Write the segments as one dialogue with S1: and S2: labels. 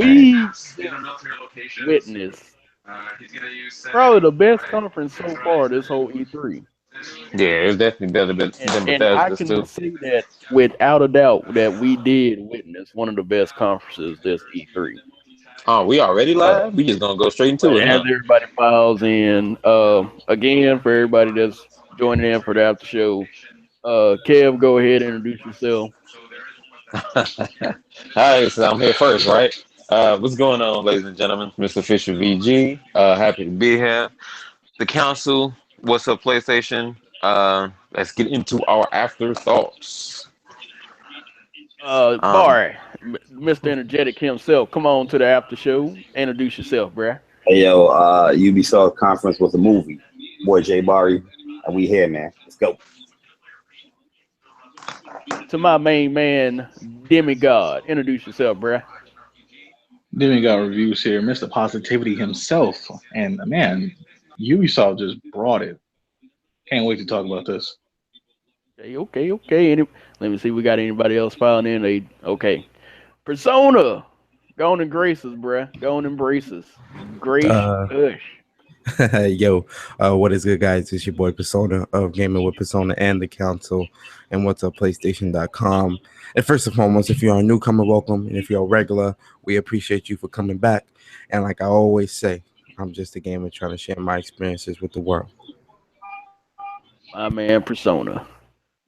S1: We just witnessed probably the best conference so far this whole E3.
S2: Yeah, it's definitely better than
S1: And I
S2: Bethesda's
S1: can
S2: too.
S1: say that without a doubt that we did witness one of the best conferences this E3.
S2: Oh, we already live? We just gonna go straight
S1: But
S2: into it,
S1: as
S2: huh?
S1: everybody files in, again for everybody that's joining in for the after show, Kev, go ahead and introduce yourself.
S2: All right, so I'm here first, right? What's going on, ladies and gentlemen? Mr. Fisher VG. Happy to be here. The council, what's up, PlayStation? Let's get into our afterthoughts. Um,
S1: Bar, Mr. Energetic himself, come on to the after show. Introduce yourself, bruh.
S3: Hey yo, Ubisoft conference was a movie. Boy Jay Bari, and we here, man. Let's go.
S1: To my main man, Demigod, introduce yourself, bruh.
S4: Then we got reviews here. Mr. Positivity himself. And man, Ubisoft just brought it. Can't wait to talk about this.
S1: Okay. Let me see. We got anybody else filing in? Okay. Persona, go on and grace us, bruh. Go on and embrace us. Grace
S5: Uh,
S1: us.
S5: yo, what is good, guys? It's your boy Persona of Gaming with Persona and the Council, and what's up, PlayStation.com. And first and foremost, if you're a newcomer, welcome. And if you're a regular, we appreciate you for coming back. And like I always say, I'm just a gamer trying to share my experiences with the world.
S1: My man, Persona.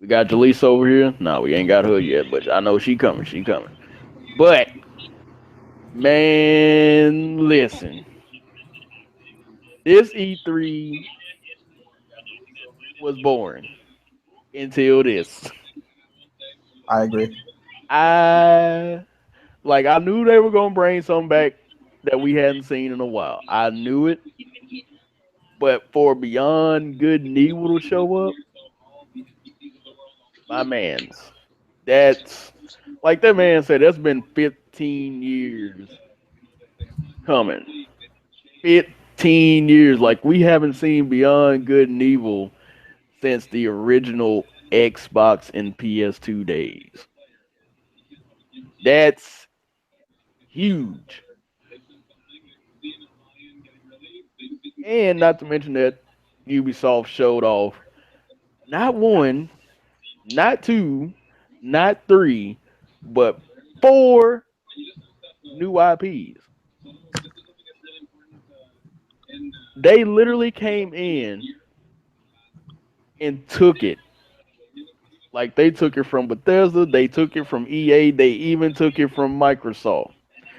S1: We got Jaleesa over here. No, we ain't got her yet, but I know she coming. She coming. But man, listen. This E3 was boring until this.
S5: I agree.
S1: I I knew they were gonna bring something back that we hadn't seen in a while. I knew it, but for Beyond Good and Evil to show up, my man's that's like that man said. That's been 15 years coming. 15 years. Like we haven't seen Beyond Good and Evil since the original Xbox and PS2 days. That's huge. And not to mention that Ubisoft showed off not one, not two, not three, but four new IPs. They literally came in and took it. Like they took it from Bethesda, they took it from EA, they even took it from Microsoft.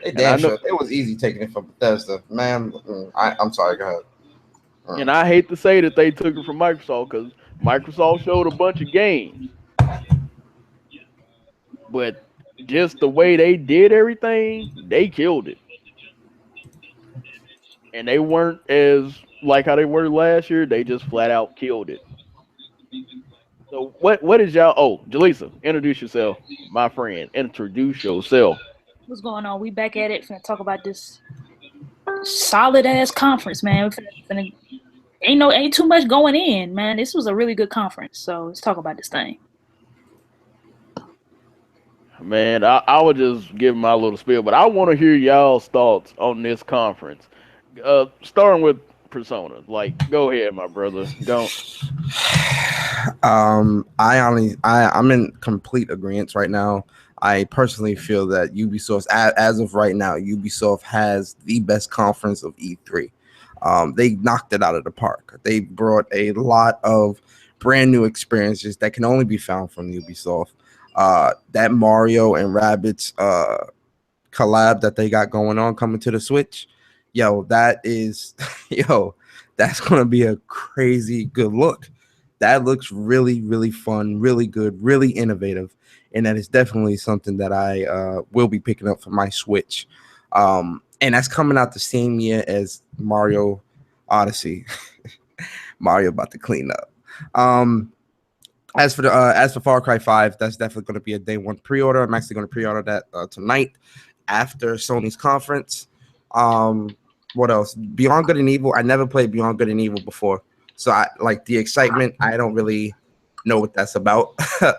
S5: They
S1: And I
S5: damn
S1: know
S5: sure it was easy taking it from Bethesda, man. I'm sorry. Go ahead.
S1: and I hate to say that they took it from Microsoft because Microsoft showed a bunch of games, but just the way they did everything, they killed it. And they weren't as like how they were last year. They just flat out killed it. So what is y'all? Oh, Jaleesa, introduce yourself, my friend. Introduce yourself.
S6: What's going on? We back at it. Finna talk about this solid ass conference, man. Ain't too much going in, man. This was a really good conference. So let's talk about this thing.
S1: Man, I would just give my little spiel, but I want to hear y'all's thoughts on this conference. Starting with Persona. Like, go ahead, my brother. Don't.
S5: I'm in complete agreement right now. I personally feel that Ubisoft, as of right now, Ubisoft has the best conference of E3. They knocked it out of the park. They brought a lot of brand new experiences that can only be found from Ubisoft. That Mario and Rabbids collab that they got going on coming to the Switch, yo, that is, yo, that's gonna be a crazy good look. That looks really, really fun, really good, really innovative, and that is definitely something that I will be picking up for my Switch. And that's coming out the same year as Mario Odyssey. Mario about to clean up. As for Far Cry 5, that's definitely going to be a day one pre-order. I'm actually going to pre-order that tonight after Sony's conference. What else? Beyond Good and Evil. I never played Beyond Good and Evil before, so I like the excitement. I don't really know what that's about.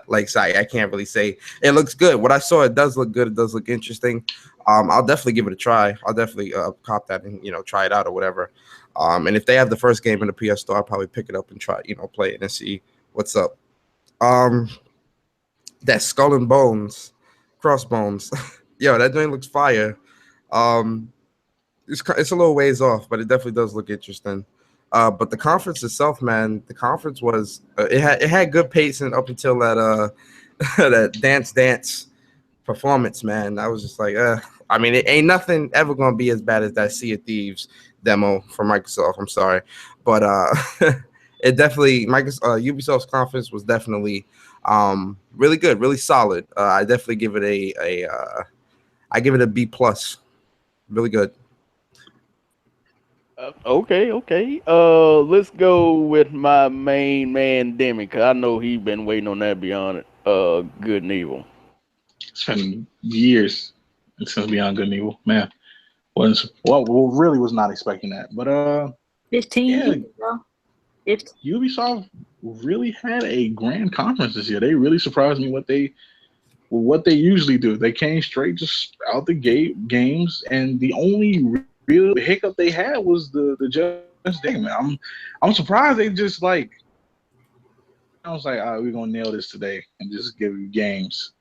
S5: Like, sorry, I can't really say. It looks good. What I saw, it does look good. It does look interesting. I'll definitely give it a try. I'll definitely cop that and try it out or whatever. And if they have the first game in the PS Store, I'll probably pick it up and try play it and see what's up. Um, that Skull and Bones, Crossbones, yo, that thing looks fire. Um, it's a little ways off, but it definitely does look interesting. But the conference itself, man, the conference was it had good pacing up until that that dance performance, man. I was just like, I mean, it ain't nothing ever gonna be as bad as that Sea of Thieves demo from Microsoft. I'm sorry, but it definitely Ubisoft's conference was definitely really good, really solid. I definitely give it I give it a B plus. Really good.
S1: Okay, okay. Let's go with my main man Demi, cause I know he been waiting on that Beyond Good and Evil.
S4: It's been years since Beyond Good and Evil. Man, well, really was not expecting that. But
S6: 15
S4: yeah,
S6: years, bro. 15.
S4: Ubisoft really had a grand conference this year. They really surprised me what they usually do. They came straight just out the gate games, and the only real hiccup they had was the Just Dance. Man, I'm surprised they just like. I was like, all right, we're gonna nail this today and just give you games.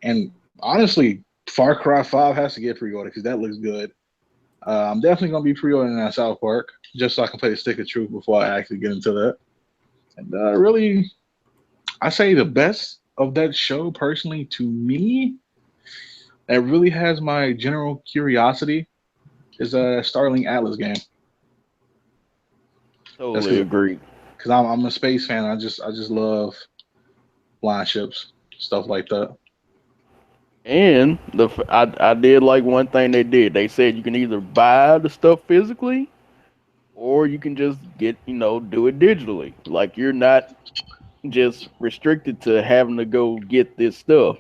S4: And honestly, Far Cry 5 has to get pre-order because that looks good. I'm definitely gonna be pre-ordering that South Park just so I can play the Stick of Truth before I actually get into that. And really, I say the best of that show personally to me that really has my general curiosity is a Starling Atlas game. That's
S1: Totally
S4: because
S1: agree.
S4: I'm a space fan. I just love flying ships, stuff like that.
S1: And I did like one thing they did. They said you can either buy the stuff physically or you can just do it digitally. Like you're not just restricted to having to go get this stuff.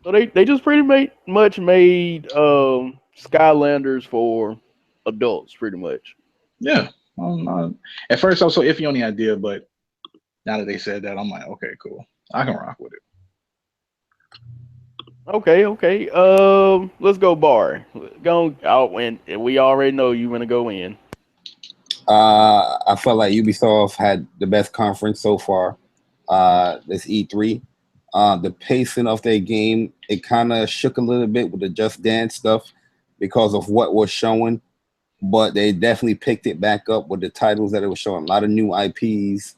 S1: So they just much made Skylanders for adults, pretty much.
S4: Yeah. At first, I was so iffy on the idea, but now that they said that, I'm like, okay, cool. I can rock with it.
S1: Okay, okay. Let's go bar. Go out and we already know you want to go in.
S3: I felt like Ubisoft had the best conference so far. This E3. The pacing of their game, it kind of shook a little bit with the Just Dance stuff because of what was showing, but they definitely picked it back up with the titles that it was showing. A lot of new IPs,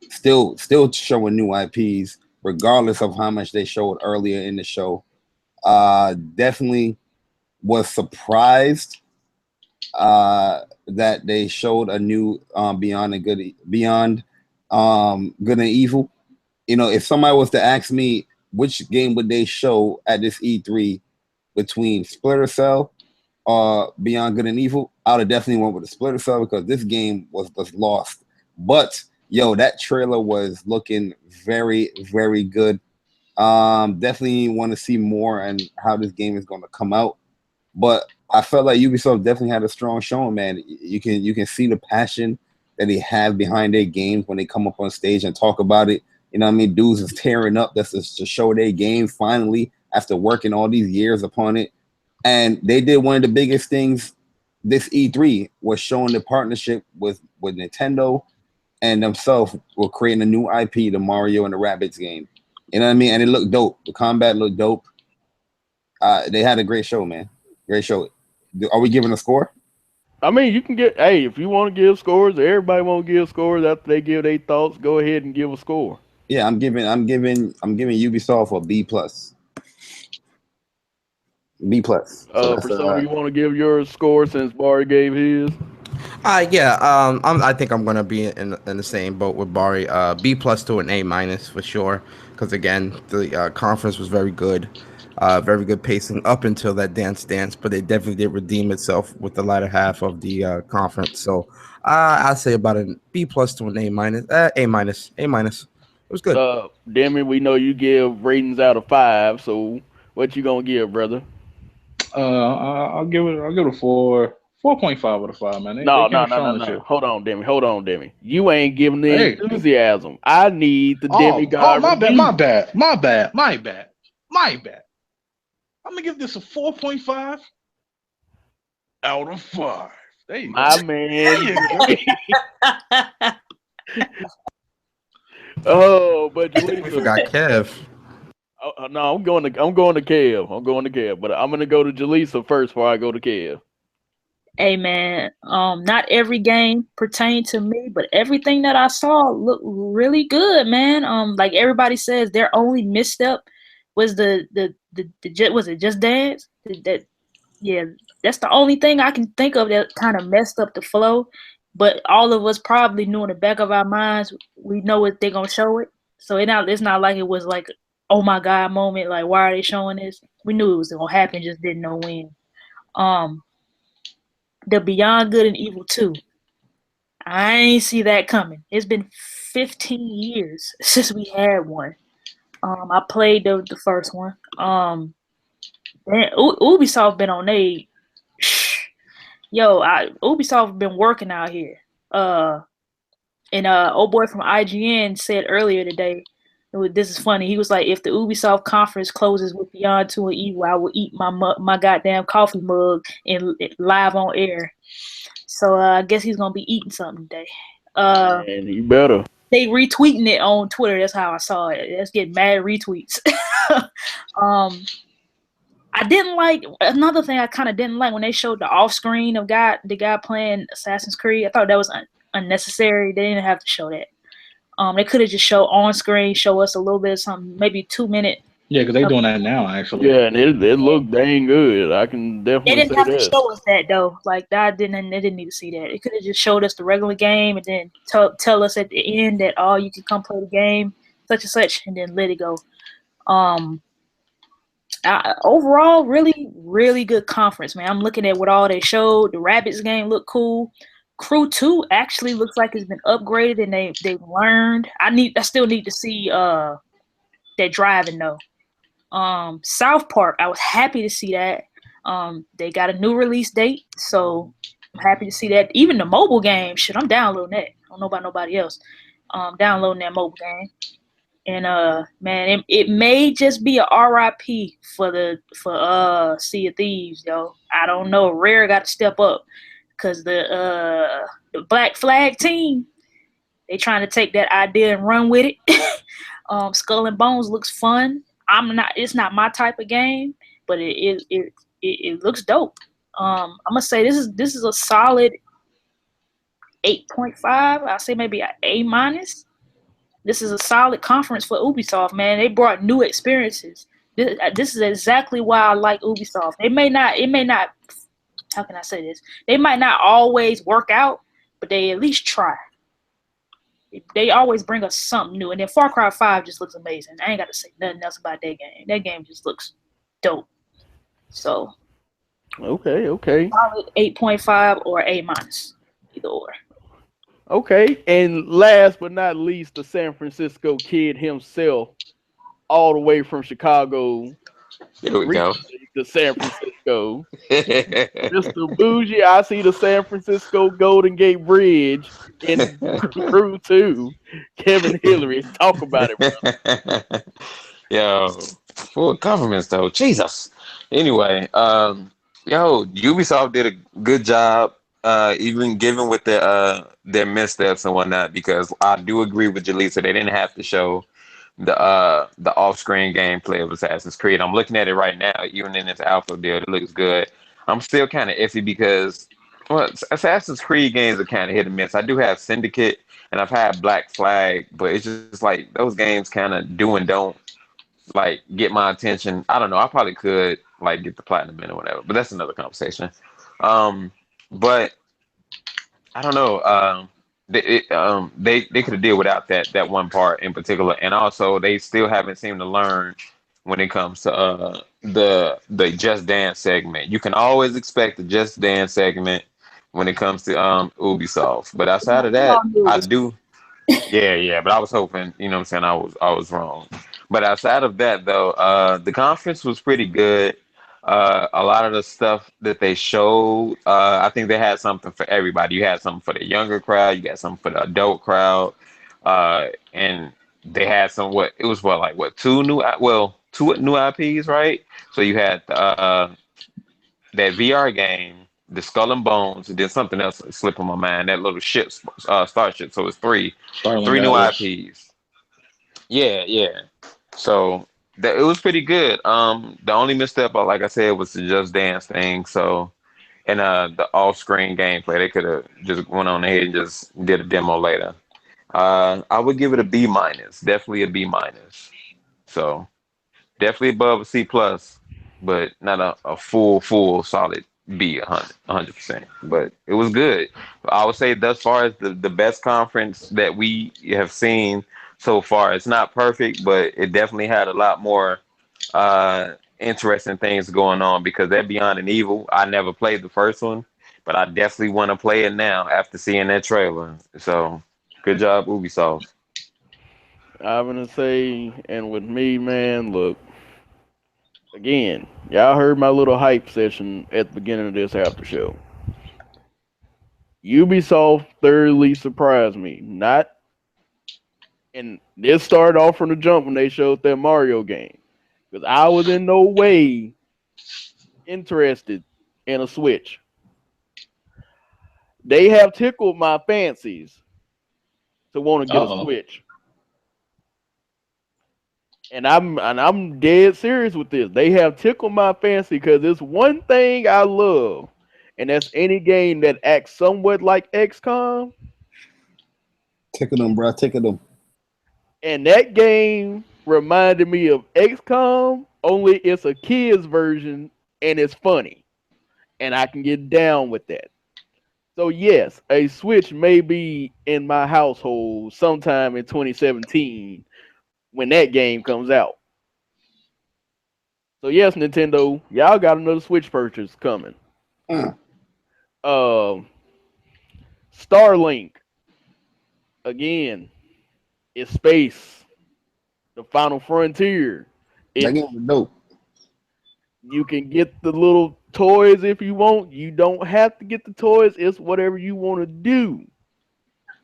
S3: still showing new IPs, regardless of how much they showed earlier in the show. Definitely was surprised that they showed a new Beyond Good and Evil. If somebody was to ask me which game would they show at this E3 between Splinter Cell or Beyond Good and Evil, I would have definitely went with the Splinter Cell because this game was lost. But yo, that trailer was looking very, very good. Definitely want to see more and how this game is going to come out. But I felt like Ubisoft definitely had a strong showing, man. You can see the passion that they have behind their games when they come up on stage and talk about it. You know what I mean? Dudes is tearing up. That's to show their game finally after working all these years upon it. And they did one of the biggest things this E3 was showing the partnership with Nintendo and themselves were creating a new IP, the Mario and the Rabbids game. You know what I mean? And it looked dope. The combat looked dope. They had a great show, man. Great show. Are we giving a score?
S1: I mean, you can get. Hey, if you want to give scores, everybody want to give scores after they give their thoughts. Go ahead and give a score.
S3: Yeah, I'm giving Ubisoft a B plus. B plus. So that's
S1: Persona, you want to give your score since Barry gave his?
S5: Yeah. I think I'm gonna be in the same boat with Bari. B plus to an A minus for sure. Because again, the conference was very good. Very good pacing up until that dance, but it definitely did redeem itself with the latter half of the conference. So I'd say about an B plus to an A minus. A minus. A minus. It was good.
S1: Demi, we know you give ratings out of 5. So what you gonna give, brother?
S4: I'll give it a 4.5 out of 5, man. They
S1: No,
S4: came
S1: no, no, no,
S4: strong this
S1: no.
S4: year.
S1: Hold on, Demi. You ain't giving the
S4: Hey,
S1: enthusiasm. I need the
S4: oh,
S1: demigod
S4: my bad, my
S1: review.
S4: bad, my bad, my bad, my bad. I'm gonna give this a 4.5 out of 5. There you
S1: My
S4: go. There
S1: man.
S4: you go.
S1: Oh, but
S5: We
S1: Jaleesa.
S5: forgot Kev.
S1: No, I'm going to Kev. I'm going to Kev, but I'm gonna go to Jaleesa first before I go to Kev.
S6: Hey man, not every game pertained to me, but everything that I saw looked really good, man. Like everybody says, their only misstep was was it Just Dance? Yeah, that's the only thing I can think of that kind of messed up the flow. But all of us probably knew in the back of our minds we know what they're gonna show it. So it's not like it was like oh my god moment. Like why are they showing this? We knew it was gonna happen, just didn't know when. Um, the Beyond Good and Evil 2. I ain't see that coming. It's been 15 years since we had one. I played the first one. Ubisoft been on they Ubisoft been working out here. And old boy from IGN said earlier today, this is funny. He was like, if the Ubisoft conference closes with Beyond Two and Evil, I will eat my goddamn coffee mug and live on air. So I guess he's gonna be eating something today.
S1: Man, you better.
S6: They retweeting it on Twitter. That's how I saw it. Let's get mad retweets. um, I didn't like another thing. I kind of didn't like when they showed the off screen of the guy playing Assassin's Creed. I thought that was unnecessary. They didn't have to show that. They could have just show on screen, show us a little bit of something, maybe 2 minute.
S4: Yeah, because they doing that now, actually.
S1: Yeah, and it looked dang good. I can
S6: They
S1: definitely
S6: didn't
S1: say
S6: have to
S1: that.
S6: show us that though. Like that didn't. They didn't need to see that. It could have just showed us the regular game and then tell us at the end that you can come play the game such and such, and then let it go. Um, Overall, really, really good conference, man. I'm looking at what all they showed. The Rabbits game looked cool. Crew 2 actually looks like it's been upgraded and they've learned. I still need to see that driving though. South Park, I was happy to see that. They got a new release date, so I'm happy to see that. Even the mobile game, shit, I'm downloading that. I don't know about nobody else. Downloading that mobile game. And man, it may just be a RIP for Sea of Thieves, yo. I don't know. Rare got to step up because the Black Flag team, they trying to take that idea and run with it. Skull and Bones looks fun. It's not my type of game, but it looks dope. I'm gonna say this is a solid 8.5. I'll say maybe an A minus. This is a solid conference for Ubisoft, man. They brought new experiences. This is exactly why I like Ubisoft. It may not, how can I say this? They might not always work out, but they at least try. They always bring us something new. And then Far Cry 5 just looks amazing. I ain't got to say nothing else about that game. That game just looks dope. So,
S1: Okay.
S6: solid 8.5 or A minus, either or.
S1: Okay. And last but not least, the San Francisco kid himself, all the way from Chicago,
S2: Here we go.
S1: recently to San Francisco. Mr. Bougie, I see the San Francisco Golden Gate Bridge in Crew 2. Kevin Hillary, talk about it, bro.
S2: Yo, full compliments though. Jesus. Anyway, Ubisoft did a good job, even given with their missteps and whatnot. Because I do agree with Jaleesa, they didn't have to show the off-screen gameplay of Assassin's Creed. I'm looking at it right now, even in its alpha build, it looks good. I'm still kind of iffy because Assassin's Creed games are kind of hit and miss. I do have Syndicate and I've had Black Flag, but it's just like those games kind of do and don't like get my attention. I don't know. I probably could like get the platinum in or whatever, but that's another conversation. But I don't know. They could have did without that one part in particular, and also they still haven't seemed to learn when it comes to the Just Dance segment. You can always expect the Just Dance segment when it comes to Ubisoft, but outside of
S6: We all
S2: that,
S6: knew it
S2: I
S6: was
S2: do. Yeah. But I was hoping, you know what I'm saying, I was wrong. But outside of that though, the conference was pretty good. A lot of the stuff that they showed, I think they had something for everybody. You had something for the younger crowd, you got something for the adult crowd, and they had some what it was what like what two new IPs, right? So you had that VR game, the Skull and Bones, and then something else slipping my mind. That little ship, Starship. So it's
S4: Starling
S2: three new
S4: Atlas.
S2: IPs. Yeah, yeah. So it was pretty good. The only misstep, like I said, was the Just Dance thing. So and the off-screen gameplay, they could have just went on ahead and just did a demo later. I would give it a B minus, definitely a B minus. So definitely above a C plus, but not a full solid B, 100%. But it was good. I would say thus far as the best conference that we have seen so far. It's not perfect, but it definitely had a lot more interesting things going on because that Beyond and Evil, I never played the first one, but I definitely want to play it now after seeing that trailer. So good job, Ubisoft.
S1: I'm gonna say, and with me, man, look again. Y'all heard my little hype session at the beginning of this after show. Ubisoft thoroughly surprised me. Not, and this started off from the jump when they showed that Mario game because I was in no way interested in a Switch. They have tickled my fancies to want to get a
S4: Uh-oh.
S1: Switch. And I'm dead serious with this. They have tickled my fancy because it's one thing I love, and that's any game that acts somewhat like XCOM.
S3: Ticket them, bro. Ticket them.
S1: And that game reminded me of XCOM, only it's a kids version and it's funny, and I can get down with that. So yes, a Switch may be in my household sometime in 2017 when that game comes out. So yes, Nintendo, y'all got another Switch purchase coming.
S3: Uh,
S1: Um, Starlink again. It's space, the final frontier.
S3: that game
S1: It's
S3: was dope.
S1: you can get the little toys if you want. You don't have to get the toys. It's whatever you want to do.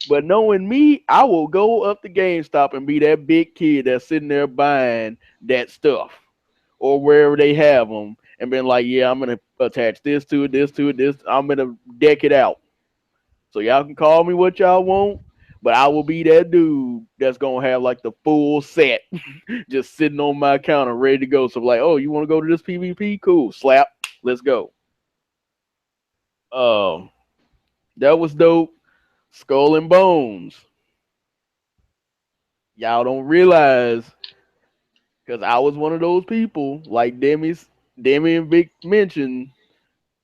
S1: But knowing me, I will go up to GameStop and be that big kid that's sitting there buying that stuff or wherever they have them and been like, yeah, I'm gonna attach this to it, this to it, this. I'm gonna deck it out. So y'all can call me what y'all want, but I will be that dude that's gonna have like the full set just sitting on my counter ready to go. So like, oh, you want to go to this PvP? Cool, slap, let's go. Um, that was dope. Skull and Bones. Y'all don't realize because I was one of those people like Demi and Vic mentioned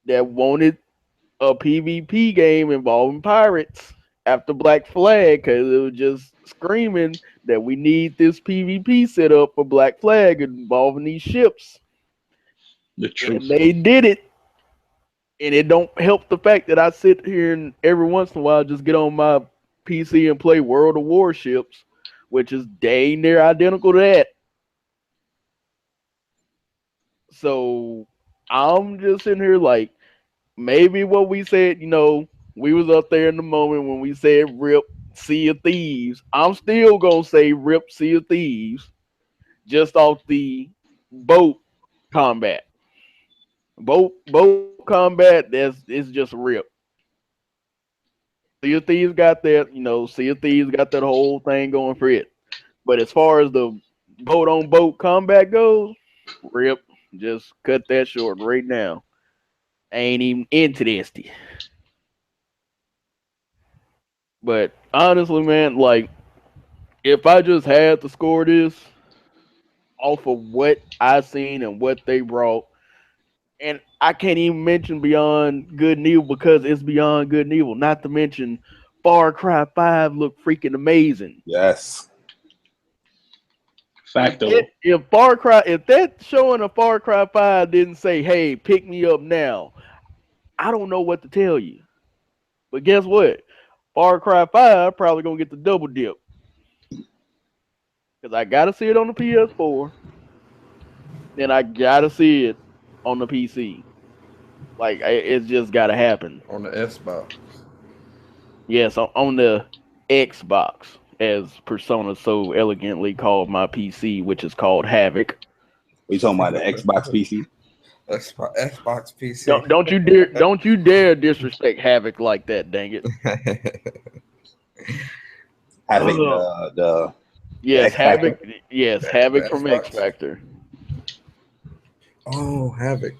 S1: that wanted a PvP game involving pirates after Black Flag because it was just screaming that we need this PvP set up for Black Flag involving these ships.
S4: The
S1: And
S4: truth.
S1: they did it. And it don't help the fact that I sit here and every once in a while just get on my PC and play World of Warships, which is dang near identical to that. So I'm just sitting here like maybe what we said, we was up there in the moment when we said rip Sea of Thieves. I'm still gonna say rip Sea of Thieves just off the boat combat. Boat combat, it's just rip. Sea of Thieves got that, Sea of Thieves got that whole thing going for it. But as far as the boat on boat combat goes, rip, just cut that short right now. I ain't even interested. But honestly, man, like if I just had to score this off of what I seen and what they brought, and I can't even mention Beyond Good and Evil because it's Beyond Good and Evil. Not to mention Far Cry 5 looked freaking amazing.
S3: Yes.
S4: Facto.
S1: If that showing a Far Cry 5 didn't say, hey, pick me up now, I don't know what to tell you. But guess what? Far Cry 5 probably gonna get the double dip. Because I gotta see it on the PS4. Then I gotta see it on the PC. Like it's just got to happen.
S5: On the Xbox.
S1: Yes, on the Xbox, as Persona so elegantly called my PC, which is called Havoc.
S3: We talking about the Xbox PC?
S5: Xbox PC.
S1: Don't you dare disrespect Havoc like that, dang it.
S3: Having
S1: Ugh.
S3: the
S1: Yes,
S3: X Factor.
S1: Havoc. Yes, Havoc
S5: The
S1: from X
S5: Xbox.
S1: Factor.
S5: Oh, Havoc.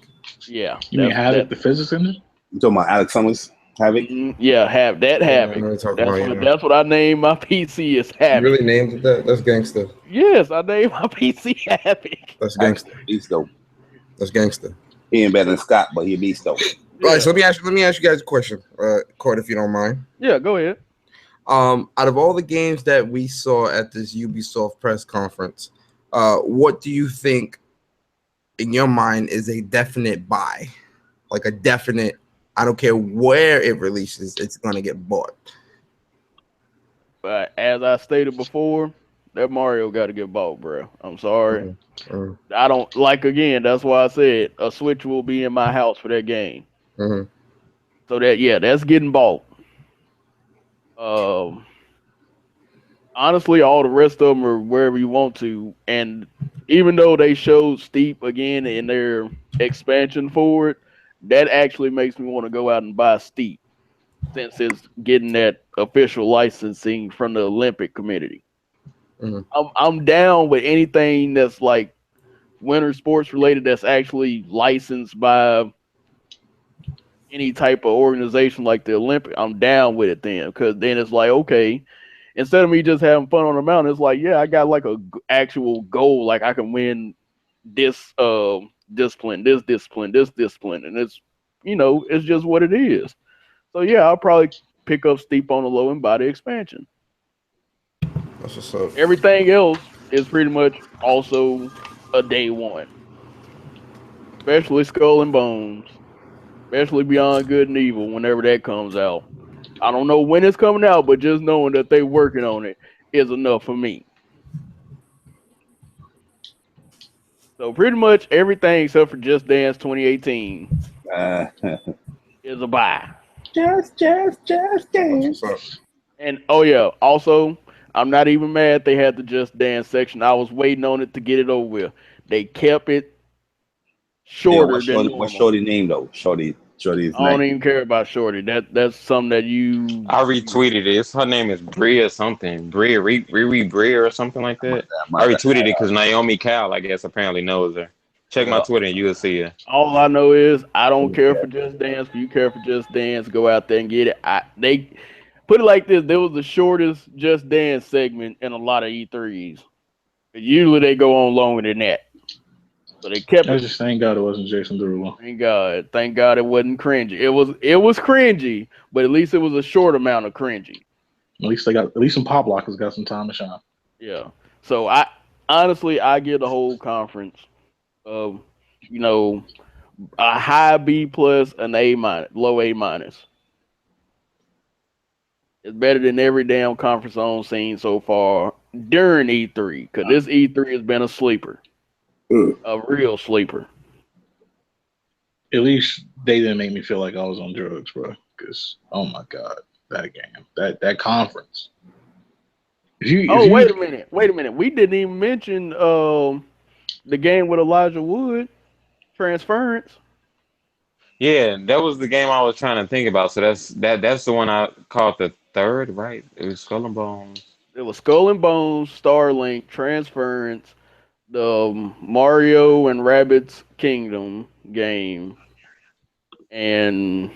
S1: Yeah,
S4: You mean
S1: that.
S4: Havoc, the physics engine?
S3: You talking about Alex Summers? Havoc.
S1: Yeah, have that
S5: Yeah, I know
S1: Havoc.
S5: what you're talking
S1: That's
S5: about,
S1: what
S5: yeah.
S1: that's what I named my PC is
S5: You really
S1: Havoc.
S5: named it that? That's gangster.
S1: Yes, I named my PC Havoc.
S5: That's
S3: That's
S5: gangster.
S3: beast though.
S5: That's gangster.
S3: He ain't better than Scott, but he a beast though.
S5: All
S1: Yeah,
S5: right, so let me ask you guys a question, Court, if you don't mind.
S1: yeah. Go ahead.
S5: Out of all the games that we saw at this Ubisoft press conference, what do you think, in your mind, is a definite buy? Like a definite, I don't care where it releases, it's gonna get bought.
S1: But as I stated before, that Mario got to get bought, bro. I'm sorry.
S5: Mhm,
S1: I don't like again. That's why I said a Switch will be in my house for that game.
S5: mhm.
S1: So that's getting bought. Um, honestly, all the rest of them are wherever you want to. And even though they showed Steep again in their expansion for it, that actually makes me want to go out and buy Steep since it's getting that official licensing from the Olympic Committee.
S5: Mhm.
S1: I'm down with anything that's like winter sports related that's actually licensed by any type of organization like the Olympic. I'm down with it then because then it's like okay, instead of me just having fun on the mountain, it's like yeah, I got like a actual goal. Like I can win this discipline, this discipline, and it's it's just what it is. So yeah, I'll probably pick up Steep on the low and buy the expansion.
S5: That's what's up.
S1: Everything else is pretty much also a day one, especially Skull and Bones, especially Beyond Good and Evil. Whenever that comes out, I don't know when it's coming out, but just knowing that they working on it is enough for me. So pretty much everything except for Just Dance 2018
S3: Uh,
S1: is a buy.
S3: just
S5: That's
S3: dance.
S5: what's up.
S1: And oh yeah, also I'm not even mad they had the Just Dance section. I was waiting on it to get it over with. They kept it
S3: Yo,
S1: shorter than
S3: what's
S1: normal.
S3: Shorty name though? Shorty's
S1: I don't
S3: name.
S1: even care about Shorty. That's something that you.
S2: I retweeted it. Her name is Bria something. Riri Bria or something like that.
S3: My
S2: I
S3: bad.
S2: retweeted it because Naomi Cal, I guess, apparently knows her. Check my
S1: Well,
S2: Twitter and you'll see her.
S1: all I know is I don't care for Just Dance. If you care for Just Dance, go out there and get it. They put it like this: there was the shortest Just Dance segment in a lot of E3s. Usually they go on longer than that, so they kept
S4: I
S1: it.
S4: just thank God it wasn't Jason Derulo.
S1: Thank God it wasn't cringy. It was cringy, but at least it was a short amount of cringy.
S4: At least some pop lockers got some time to shine.
S1: Yeah. So I honestly I give the whole conference of you know a high B plus, an A minus, low A minus. It's better than every damn conference on seen so far during E3 because this E3 has been a sleeper, a real sleeper.
S4: At least they didn't make me feel like I was on drugs, bro. Because oh my God, that game, that conference. If
S1: Oh
S4: you
S1: wait a minute. We didn't even mention the game with Elijah Wood, Transference.
S2: Yeah, that was the game I was trying to think about. So that's the one I called the third, right? It was Skull and Bones.
S1: It was Skull and Bones, Starlink, Transference, the Mario and Rabbids Kingdom game, and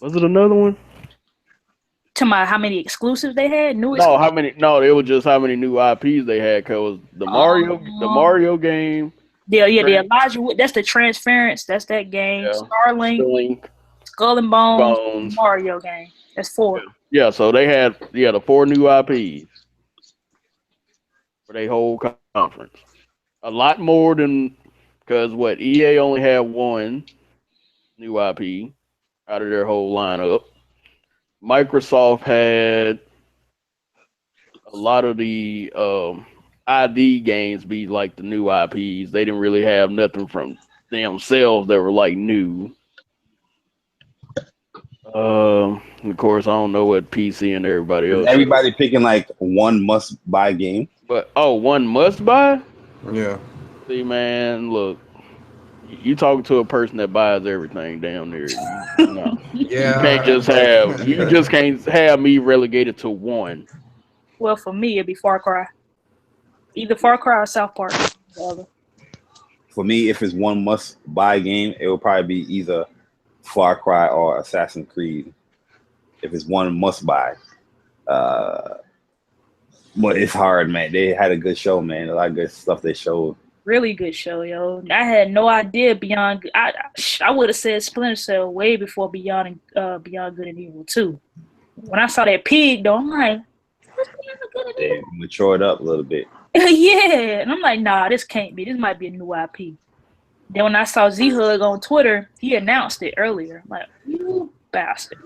S1: was it another one?
S6: To my how many exclusives they had? New
S1: No, how
S6: exclusives.
S1: many? No, it was just how many new IPs they had. Cause the
S6: Um,
S1: Mario game,
S6: the
S1: Tran-
S6: Elijah Wood. That's the Transference. That's that game.
S1: yeah,
S6: Starlink,
S1: Link,
S6: Skull and Bones,
S1: Bones,
S6: Mario game. That's four.
S1: yeah. So they had the four new IPs for their whole conference. A lot more than because what EA only had one new IP out of their whole lineup. Microsoft had a lot of the ID games be like the new IPs. They didn't really have nothing from themselves that were like new. Of course, I don't know what PC and everybody
S3: Is
S1: else said.
S3: everybody picking like one must-buy game?
S1: But one must buy.
S5: Yeah.
S1: See, man, look, you talking to a person that buys everything down there. No, you can't
S5: Yeah.
S1: just have. You just can't have me relegated to one.
S6: Well, for me, it'd be Far Cry. Either Far Cry or South Park. The other.
S3: For me, if it's one must-buy game, it will probably be either Far Cry or Assassin's Creed. If it's one must-buy, uh, but it's hard, man. They had a good show, man. A lot of good stuff they showed.
S6: Really good show, yo. I had no idea Beyond. I would have said Splinter Cell way before Beyond Good and Evil 2. When I saw that pig, though, I'm like, what's Beyond Good and
S3: They
S6: Evil?
S3: matured up a little bit.
S6: Yeah, and I'm like, nah, this can't be. This might be a new IP. Then when I saw Z Hug on Twitter, he announced it earlier. I'm like, you bastard.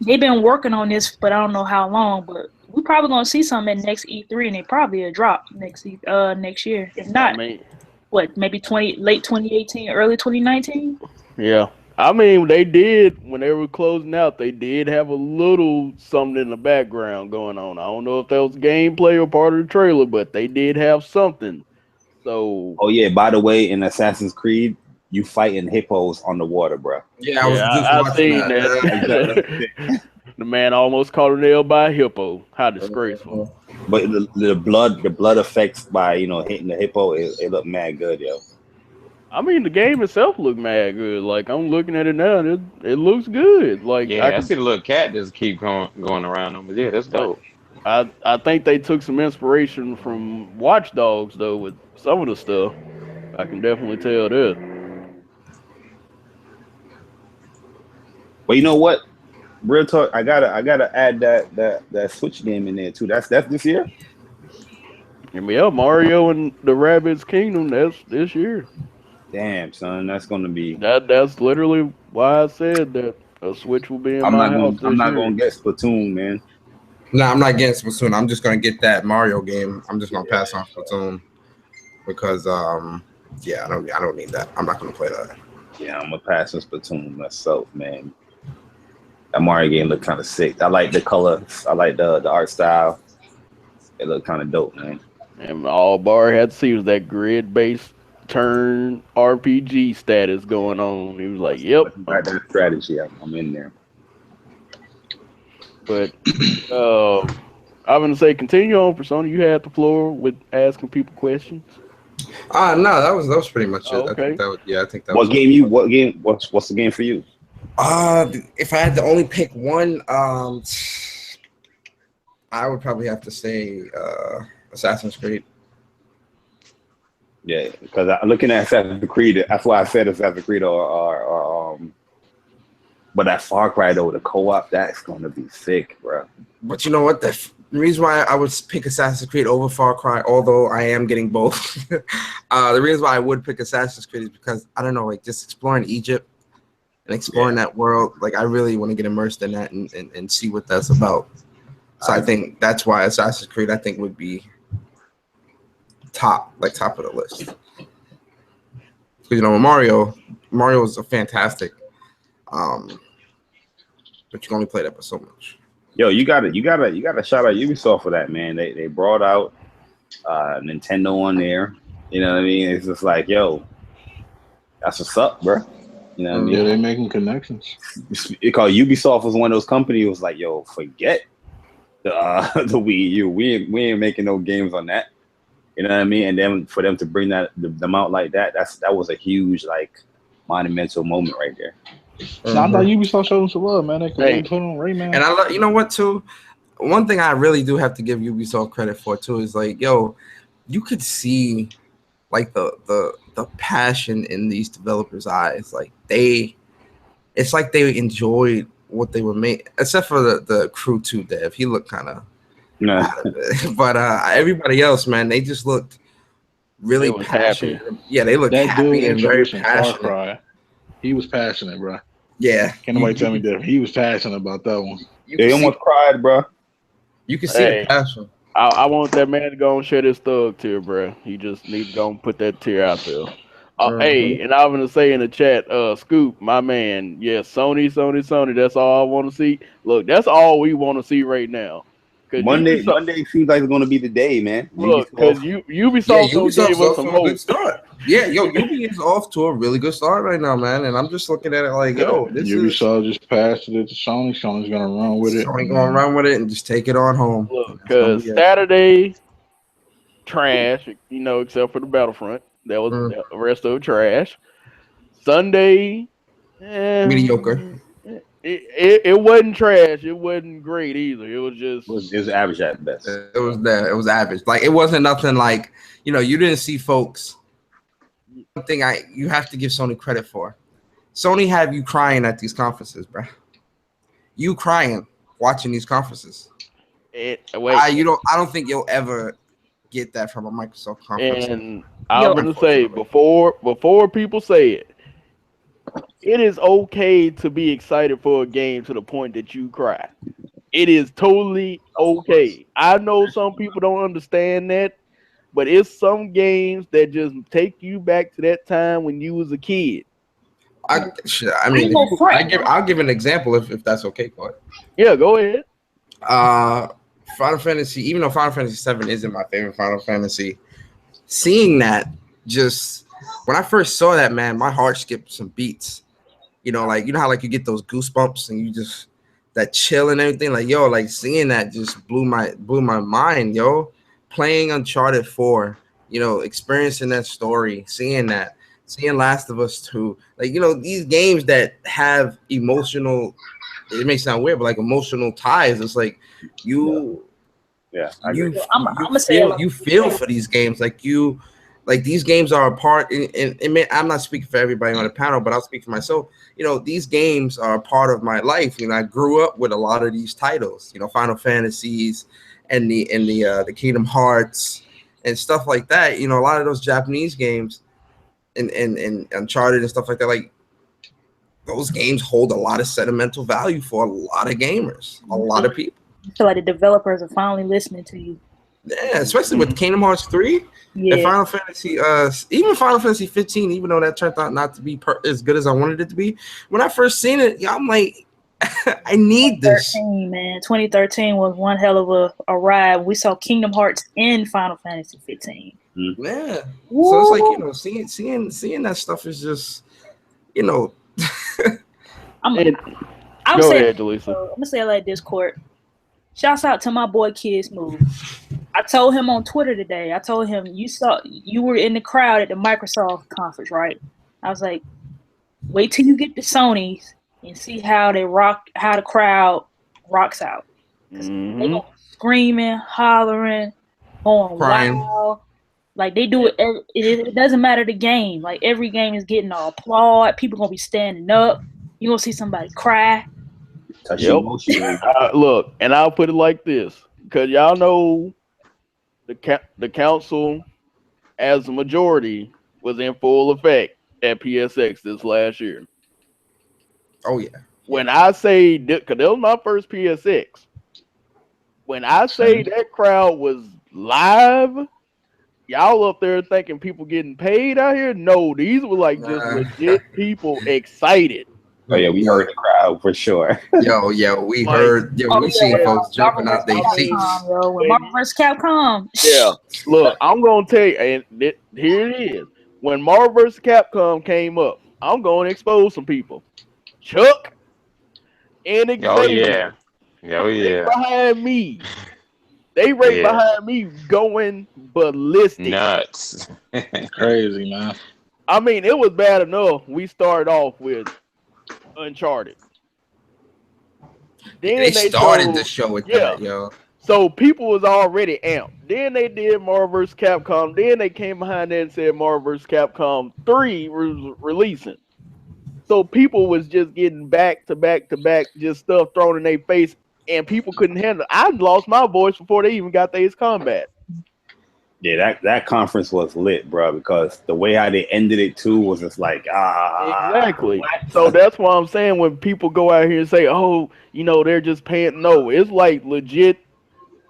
S6: They've been working on this, but I don't know how long. But we're probably gonna see something at next E3, and it probably a drop next year. If
S1: I
S6: not,
S1: mean,
S6: what, maybe late 2018, early 2019.
S1: yeah. I mean, they did when they were closing out. They did have a little something in the background going on. I don't know if that was gameplay or part of the trailer, but they did have something. So
S3: Oh yeah, by the way, in Assassin's Creed, you fighting hippos on the water, bro.
S5: Yeah, I was
S1: yeah,
S5: just
S1: I
S5: watching
S1: seen
S5: that.
S1: that. The man almost caught a nail by a hippo. How disgraceful!
S3: But the blood effects by hitting the hippo, it looked mad good, yo.
S1: I mean, the game itself looked mad good. Like I'm looking at it now, and it looks good. Like I
S2: Yeah, I
S1: can,
S2: see the little cat just keep going around them. But yeah, that's
S1: like
S2: dope.
S1: I think they took some inspiration from Watch Dogs though with some of the stuff. I can definitely tell this.
S3: But you know what? Real talk, I gotta add that Switch game in there too. That's this year.
S1: And yeah, Mario and the Rabbids Kingdom. That's this year.
S3: Damn, son, that's gonna be.
S1: That's literally why I said that a Switch will be in
S3: I'm
S1: my
S3: not
S1: house
S3: gonna I'm
S1: this
S3: not
S1: year.
S3: gonna get Splatoon, man.
S5: Nah, I'm not getting Splatoon. I'm just gonna get that Mario game. I'm just gonna pass on Splatoon because yeah, I don't need that. I'm not gonna play that.
S3: Yeah, I'm gonna pass on Splatoon myself, man. That Mario game looked kind of sick. I like the colors. I like the art style. It looked kind of dope, man.
S1: And all Bar had to see was that grid-based turn RPG status going on. He was like, "Yep."
S3: But got that strategy. I'm in there.
S1: But I'm gonna say, continue on, Persona. You had the floor with asking people questions.
S5: No, that was pretty much it.
S1: Oh,
S5: I think
S1: okay.
S5: that was, yeah, I think that
S3: What
S5: was
S3: game you? What game? What's the game for you?
S5: if I had to only pick one, I would probably have to say Assassin's Creed.
S3: Yeah, because I'm looking at Assassin's Creed. That's why I said Assassin's Creed but that Far Cry though, the co-op, that's gonna be sick, bro.
S5: But you know what? The reason why I would pick Assassin's Creed over Far Cry, although I am getting both, the reason why I would pick Assassin's Creed is because I don't know, like just exploring Egypt and exploring that world. Like I really want to get immersed in that and see what that's about. So I think that's why Assassin's Creed I think would be top of the list. Because you know Mario is a fantastic, but you can only play that for so much.
S3: Yo, you gotta shout out Ubisoft for that, man. They brought out Nintendo on there. You know what I mean? It's just like, yo, that's what's up, bro. You know what I
S4: Yeah,
S3: mean?
S4: they're making connections.
S3: Because Ubisoft was one of those companies who was like, yo, forget the the Wii U. We ain't making no games on that. You know what I mean? And then for them to bring them out like that, that was a huge like monumental moment right there.
S4: So I thought Ubisoft showed them some love, man. They
S1: Hey.
S4: put on Rayman.
S5: And you know what too? One thing I really do have to give Ubisoft credit for too is like, yo, you could see like the passion in these developers' eyes. Like it's like they enjoyed what they were making, except for the Crew 2 dev. He looked kind of
S3: Nah.
S5: but everybody else, man, they just looked really
S1: was
S5: passionate.
S1: happy.
S5: Yeah, they looked
S4: That dude
S5: happy and very
S4: introducing Far
S5: passionate.
S4: Cry, he was passionate, bro.
S5: Yeah,
S4: Can't nobody tell me different. He was passionate about that one.
S5: You
S3: They
S5: can see,
S3: almost cried, bro.
S5: you can see the passion.
S1: I want that man to go and shed his thug tear, bro. He just need to go and put that tear out there. Hey,
S5: Mhm.
S1: and I'm gonna say in the chat, Scoop, my man, yeah, Sony, Sony, Sony. That's all I want to see. Look, that's all we want to see right now. Cause
S3: Monday,
S1: Ubisoft,
S3: Monday seems like it's going to be the day, man.
S1: look,
S3: Ubisoft.
S1: cause
S5: Yeah,
S1: Ubisoft don't
S5: Ubisoft's
S1: gave us
S5: off
S1: some
S5: to a good
S1: hope.
S5: start. Yeah, yo, Ubi is off to a really good start right now, man. And I'm just looking at it like,
S1: Okay,
S5: yo, this is
S4: Ubisoft just passed it to Sony. Sony's gonna run with it.
S5: Sony going around with it and just take it on home.
S1: look,
S5: That's gonna
S1: cause
S5: be it.
S1: Saturday trash, except for the Battlefront. That was
S5: Mm,
S1: the rest of it trash. Sunday,
S5: mediocre.
S1: it wasn't trash. It wasn't great either. It was just
S3: Was average at best.
S5: It was there. It was average. Like it wasn't nothing like you didn't see folks. One thing you have to give Sony credit for. Sony have you crying at these conferences, bro. You crying watching these conferences.
S1: wait.
S5: I don't think you'll ever get that from a Microsoft conference.
S1: And
S6: Yo,
S1: I'm gonna say
S5: Unfortunately.
S1: before people say it, it is okay to be excited for a game to the point that you cry. It is totally okay. I know some people don't understand that, but it's some games that just take you back to that time when you was a kid.
S5: I
S6: I
S5: mean,
S6: ain't no front.
S5: I'll give an example if that's okay, Court.
S1: Yeah, go ahead.
S5: Uh, Final Fantasy, even though Final Fantasy 7 isn't my favorite Final Fantasy, seeing that just when I first saw that, man, my heart skipped some beats. Like how like you get those goosebumps and you just that chill and everything. Like yo, like seeing that just blew my mind, yo. Playing Uncharted 4, experiencing that story, seeing Last of Us 2, like these games that have emotional. It may sound weird, but like emotional ties. It's like you
S3: Yeah, I
S5: you
S3: agree.
S6: Yo, I'm
S5: you
S6: gonna say it
S5: feel
S6: like
S5: you
S6: this,
S5: feel
S6: right?
S5: for these games like these games are a part and I'm not speaking for everybody on the panel, but I'll speak for myself. These games are a part of my life. I grew up with a lot of these titles, Final Fantasies and the Kingdom Hearts and stuff like that. A lot of those Japanese games and Uncharted and stuff like that, like those games hold a lot of sentimental value for a lot of gamers, a lot of people.
S6: I feel like the developers are finally listening to you.
S5: Yeah, especially with Kingdom Hearts 3 and
S6: Yeah,
S5: Final Fantasy, even Final Fantasy 15, even though that turned out not to be as good as I wanted it to be. When I first seen it, yeah, I'm like, I need this.
S6: 2013, man. 2013 was one hell of a ride. We saw Kingdom Hearts in Final Fantasy 15.
S5: Yeah. So it's like,
S6: Woo!
S5: seeing that stuff is just, you know,
S6: I'm
S1: And
S6: I'm
S1: go
S6: saying
S1: ahead, Delisa.
S6: I'm gonna say it like this, Court. Shouts out to my boy Kid Smooth. I told him on Twitter today. I told him you were in the crowd at the Microsoft conference, right? I was like, wait till you get to Sony's and see how how the crowd rocks out. Cause they
S1: Hmm.
S6: gonna be screaming, hollering, going
S5: crying.
S6: wild. Like they do it. It doesn't matter the game. Like every game is getting all applaud. People gonna be standing up. You gonna see somebody cry.
S3: Touch
S1: Yep.
S3: emotionally.
S1: Look, and I'll put it like this, because y'all know the council as a majority was in full effect at PSX this last year.
S5: Oh, yeah.
S1: When I say, because that was my first PSX, when I say
S4: Same.
S1: that crowd was live, y'all up there thinking people getting paid out here? No, these were like just
S5: Uh,
S1: legit people excited.
S3: Oh yeah, we heard the crowd for sure.
S5: we
S1: Like,
S5: heard,
S6: Oh
S5: we
S6: yeah,
S5: seen
S6: when
S1: when,
S5: folks
S6: Marvel
S5: jumping
S6: vs.
S5: out their seats.
S6: Capcom, yo, when
S1: when
S6: Marvel vs. Capcom,
S1: yeah, look, I'm gonna tell you, and here it is. When Marvel vs. Capcom came up, I'm gonna expose some people. Chuck and
S2: Oh yeah.
S1: Xavier,
S2: Oh
S1: they
S2: yeah.
S1: behind me. They right
S2: Yeah.
S1: behind me, going ballistic.
S2: Nuts.
S4: Crazy, man.
S1: I mean, it was bad enough. We started off with Uncharted.
S5: They
S1: Then they
S5: started the
S1: showed,
S5: show with
S1: yeah.
S5: that, yo.
S1: So people was already amped. Then they did Marvel vs. Capcom. Then they came behind that and said Marvel vs. Capcom 3 was releasing. So people was just getting back to back to back, just stuff thrown in their face, and people couldn't handle it. I lost my voice before they even got to Ace Combat.
S3: Yeah, that conference was lit, bro, because the way how they ended it too was just like
S1: Exactly. So
S3: what?
S1: that's why I'm saying when people go out here and say, "Oh, they're just paying." No, it's like legit.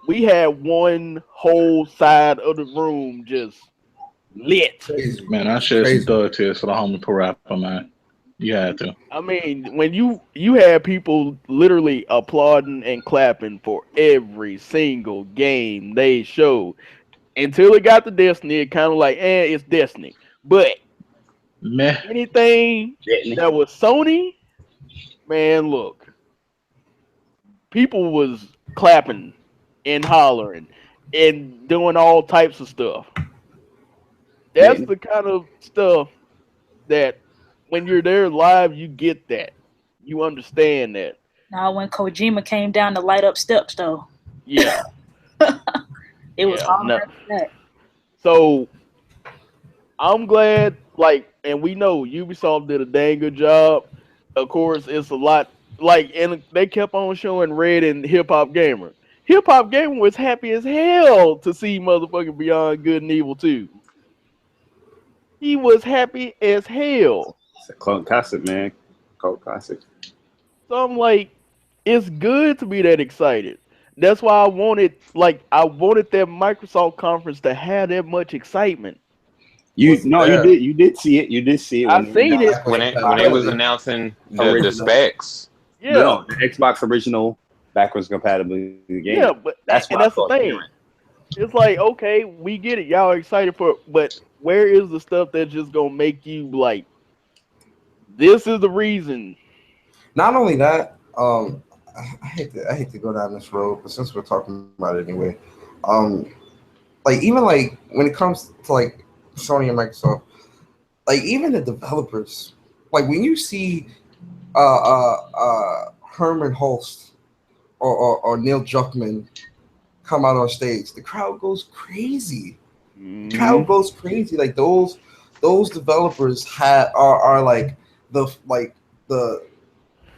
S1: we had one whole side of the room just lit.
S5: Crazy.
S4: Man, I
S5: It's
S4: shed some
S5: crazy.
S4: thug tears for the homie Parappa, man. You had to.
S1: I mean, when you had people literally applauding and clapping for every single game they showed until it got to Destiny, it kind of like, it's Destiny. But
S4: Meh.
S1: anything
S3: Didn't
S1: that was Sony, man, look, people was clapping and hollering and doing all types of stuff. That's
S3: he?
S1: the kind of stuff that when you're there live, you get that. You understand that.
S6: Now when Kojima came down to light up steps though,
S1: Yeah,
S6: it was
S1: yeah.
S6: hollering
S1: No.
S6: after that.
S1: So I'm glad, like, and we know Ubisoft did a dang good job. Of course, it's a lot like, and they kept on showing Red and Hip Hop Gamer. Hip Hop Gamer was happy as hell to see motherfucking Beyond Good and Evil 2. He was happy as hell.
S3: It's a cult classic, man. Cult classic.
S1: So I'm like, it's good to be that excited. That's why I wanted that Microsoft conference to have that much excitement.
S3: You
S5: Was
S3: no,
S5: there
S3: you did see it. You did see it
S1: I
S3: when they
S1: seen it.
S3: announced
S5: backwards
S2: When they
S3: the
S2: was
S5: compatibility?
S2: announcing the
S3: original.
S2: specs.
S1: Yeah,
S3: No, the Xbox original backwards compatibility game.
S1: yeah, but
S3: That's what I
S1: that's the
S3: thought
S1: thing.
S3: hearing.
S1: It's like, okay, we get it. Y'all are excited for it, but where is the stuff that's just gonna make you like, this is the reason?
S5: Not only that, I hate to go down this road, but since we're talking about it anyway, um, like even like when it comes to like Sony and Microsoft, like even the developers, like when you see Herman Holst or Neil Druckmann come out on stage, the crowd goes crazy. The
S1: Hmm.
S5: crowd goes crazy. Like those developers are like like the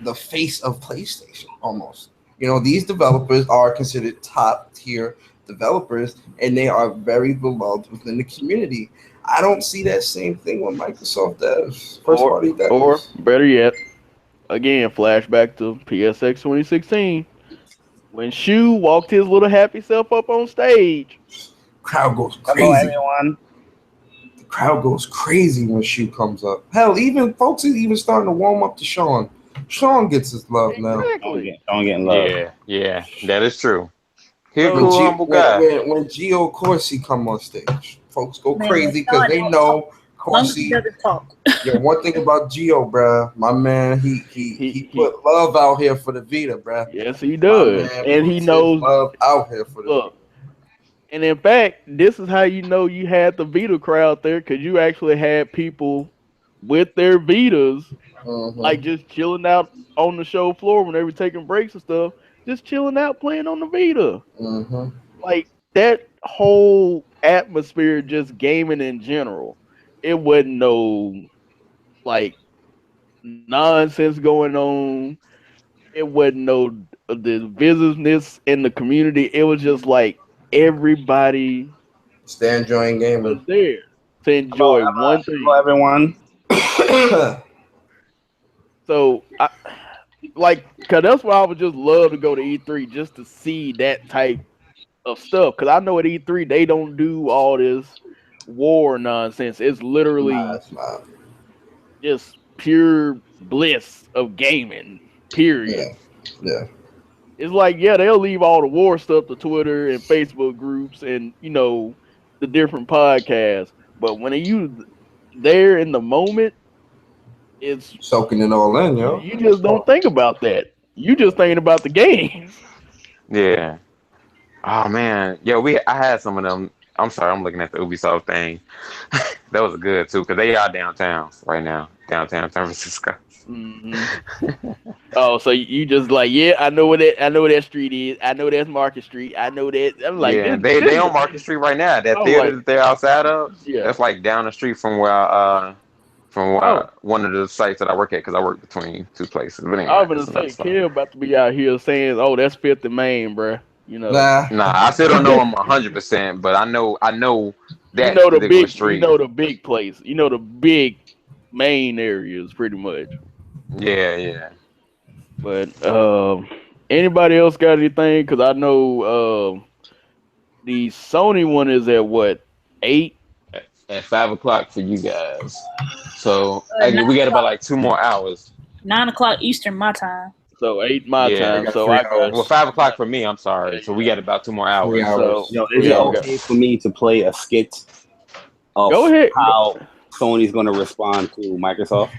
S5: the face of PlayStation almost. You know, these developers are considered top tier developers and they are very beloved within the community. I don't see that same thing with Microsoft devs, first
S1: Or
S5: party
S1: or
S5: devs.
S1: better yet, again, flashback to PSX 2016 when Shu walked his little happy self up on stage.
S5: Crowd goes
S3: Hello,
S5: crazy.
S3: everyone.
S5: The crowd goes crazy when Shoe comes up. Hell, even folks is even starting to warm up to Sean. Sean gets his love now.
S1: Exactly.
S3: Don't get in love.
S2: Yeah, yeah, that is true. He a
S5: When
S1: So
S2: cool,
S5: G
S2: humble guy.
S5: when Gio Corsi come on stage, folks go
S6: Man,
S5: crazy because
S6: Sean
S5: they
S6: don't talk.
S5: know
S6: Long as he
S5: Corsi.
S6: doesn't talk.
S5: Yo, one thing about Gio, bruh, my man, he
S1: he
S5: put love out here for the Vita, bruh.
S1: yes, he
S5: My
S1: does,
S5: man
S1: and he
S5: puts his
S1: knows.
S5: love out here for the Vita.
S1: Look, and in fact, this is how you know you had the Vita crowd there, because you actually had people with their Vitas, like
S5: Mm-hmm.
S1: just chilling out on the show floor when they were taking breaks and stuff, just chilling out playing on the Vita.
S5: Mm-hmm.
S1: Like that whole atmosphere, just gaming in general, it wasn't no like nonsense going on. It wasn't no divisiveness in the community. It was just like everybody
S5: Stay enjoying
S1: was
S5: gaming.
S1: there to
S3: Hello,
S1: enjoy
S3: Emma.
S1: one
S3: Hello,
S1: thing.
S3: everyone.
S1: So I like, cause that's why I would just love to go to E3 just to see that type of stuff. Cause I know at E3 they don't do all this war nonsense. It's
S5: Nah,
S1: literally
S5: it's not.
S1: just pure bliss of gaming. Period.
S5: Yeah, yeah.
S1: It's like, yeah, they'll leave all the war stuff to Twitter and Facebook groups and the different podcasts. But when you there in the moment, it's
S5: Soaking it all in,
S1: you,
S5: yo.
S1: you just don't think about that. You just thinking about the games.
S2: Yeah. Oh man, yo, I had some of them. I'm sorry, I'm looking at the Ubisoft thing. That was good too, because they are downtown right now, downtown San Francisco.
S1: Hmm. Oh, so you just like, yeah, I know where that street is. I know that's Market Street. I know that. I'm like,
S2: Yeah,
S1: this
S2: they on Market Street right now. That
S1: I'm
S2: theater
S1: like,
S2: that they're outside of,
S1: yeah.
S2: that's like down the street from
S1: Oh,
S2: one of the sites that I work at, because I work between two places. But
S1: I
S2: anyway,
S1: was
S2: that's
S1: gonna
S2: another
S1: say,
S2: story.
S1: Kev about to be out here saying, "Oh, that's Fifth and Main, bruh."
S5: Nah.
S2: Nah, I still don't know them 100%, but I know
S1: You
S2: that
S1: know the
S2: particular
S1: big, you
S2: street.
S1: know the big place, the big main areas, pretty much.
S2: Yeah, yeah.
S1: But anybody else got anything? Because I know The Sony one is at what 8?
S2: at 5 o'clock for you guys. So
S6: nine
S2: we got about
S6: o'clock,
S2: like 2 more hours.
S6: 9 o'clock Eastern my time.
S1: So 8 my
S2: Yeah.
S5: I
S1: time.
S5: got
S1: So
S5: three
S1: I
S2: Well,
S1: got
S5: hours.
S2: 5 o'clock for me. I'm sorry. So we
S1: yeah.
S2: got about 2 more
S5: 3
S2: hours.
S1: So
S5: hours.
S3: Yo, is it
S1: yeah, we got.
S3: okay for me to play a skit
S1: Go
S3: of
S1: ahead.
S3: how Sony's going to respond to Microsoft?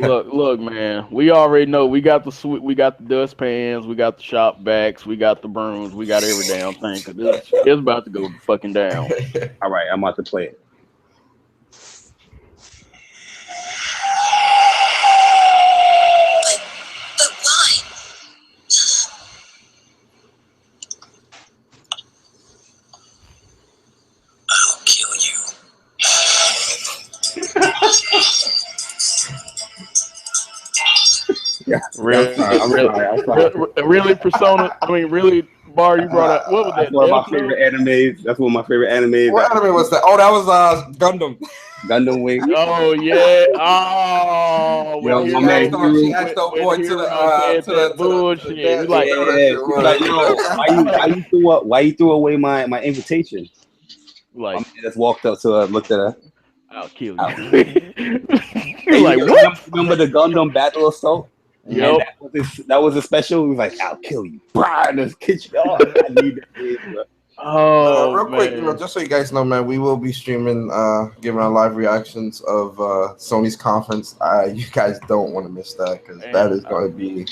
S1: Look, man. We already know we got the we got the dustpans, we got the shop vacs, we got the brooms, we got every damn thing. Cause it's about to go fucking down.
S3: All right, I'm about to play it.
S7: But why? I'll kill you.
S3: Yeah,
S1: Really,
S3: I'm sorry. I'm sorry.
S1: really, Persona. I mean, really, Bar. You brought up what was
S3: That's
S1: that?
S3: one of my
S1: Death
S3: favorite
S1: Note?
S3: animes. That's one of my favorite animes.
S5: What anime was that? Oh, that was Gundam.
S3: Gundam Wing.
S1: Oh yeah. Oh, when
S3: Yo, my
S5: She
S3: man
S5: asked
S1: Hero,
S5: old, she
S3: Hero.
S5: asked old
S1: when
S5: boy to
S1: Hero said that
S5: to the
S1: bullshit. He's
S5: dance.
S1: like,
S5: Whatever that
S3: Yeah,
S5: shit
S3: he's like, yo, why you threw away my invitation? My
S1: like,
S3: man just walked up to her, looked at her.
S1: I'll kill
S3: Out.
S1: you.
S3: Hey,
S1: You're like, what?
S3: remember the Gundam Battle Assault? And
S1: Yep.
S3: that was a special. He was like, "I'll kill you." Brah, this kitchen. Oh, I need that game, bro.
S1: Oh
S5: Real quick,
S1: man.
S5: just so you guys know, man, we will be streaming, giving our live reactions of Sony's conference. You guys don't want to miss that because that is going to be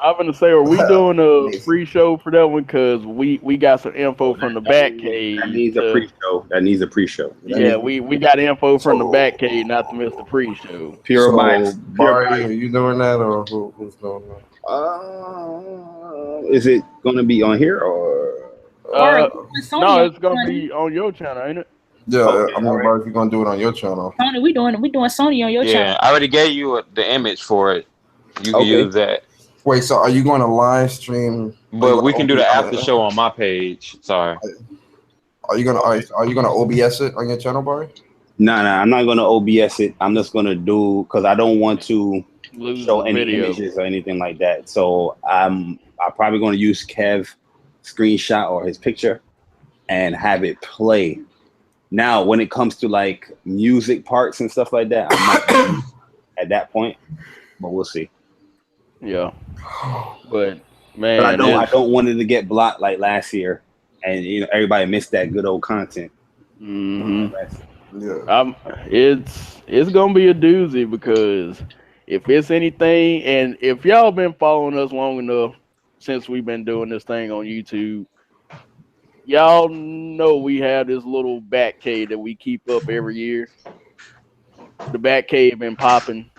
S1: I'm gonna say, are we doing a
S5: amazing.
S1: pre-show for that one? Cause we got some info from the back
S3: That
S1: cage.
S3: needs a pre-show. That needs a pre-show.
S1: Yeah, we got info from the
S5: So,
S1: back cage, not to miss the pre-show.
S3: Pure bias. Pure
S5: Barry,
S3: bias.
S5: are you doing that or who's doing that?
S3: Is it going to be on here or?
S6: Or Sony
S1: No,
S6: on
S1: it's gonna
S6: one.
S1: be on your channel, ain't it?
S5: Yeah,
S3: Okay,
S5: I mean,
S3: all right.
S5: Barry, if you're going to do it on your channel.
S6: Sony, we doing Sony on your
S2: Yeah,
S6: channel.
S2: I already gave you the image for it. You can
S3: Okay.
S2: use that.
S5: Wait, so are you going to live stream?
S2: But we can do the after show on my page. Sorry.
S5: Are you going to are you going to OBS it on your channel, Barry?
S3: No, I'm not going to OBS it. I'm just going to do because I don't want to
S1: Lose
S3: show
S1: the
S3: any
S1: video.
S3: images or anything like that. So I'm probably going to use Kev screenshot or his picture and have it play. Now, when it comes to like music parts and stuff like that, I might be at that point, but we'll see.
S1: Yeah, but
S3: But
S1: man,
S3: I don't want it to get blocked like last year, and everybody missed that good old content.
S1: Mm-hmm.
S5: Yeah.
S1: It's gonna be a doozy because if it's anything, and if y'all been following us long enough since we've been doing this thing on YouTube, y'all know we have this little bat cave that we keep up every year. The bat cave been popping,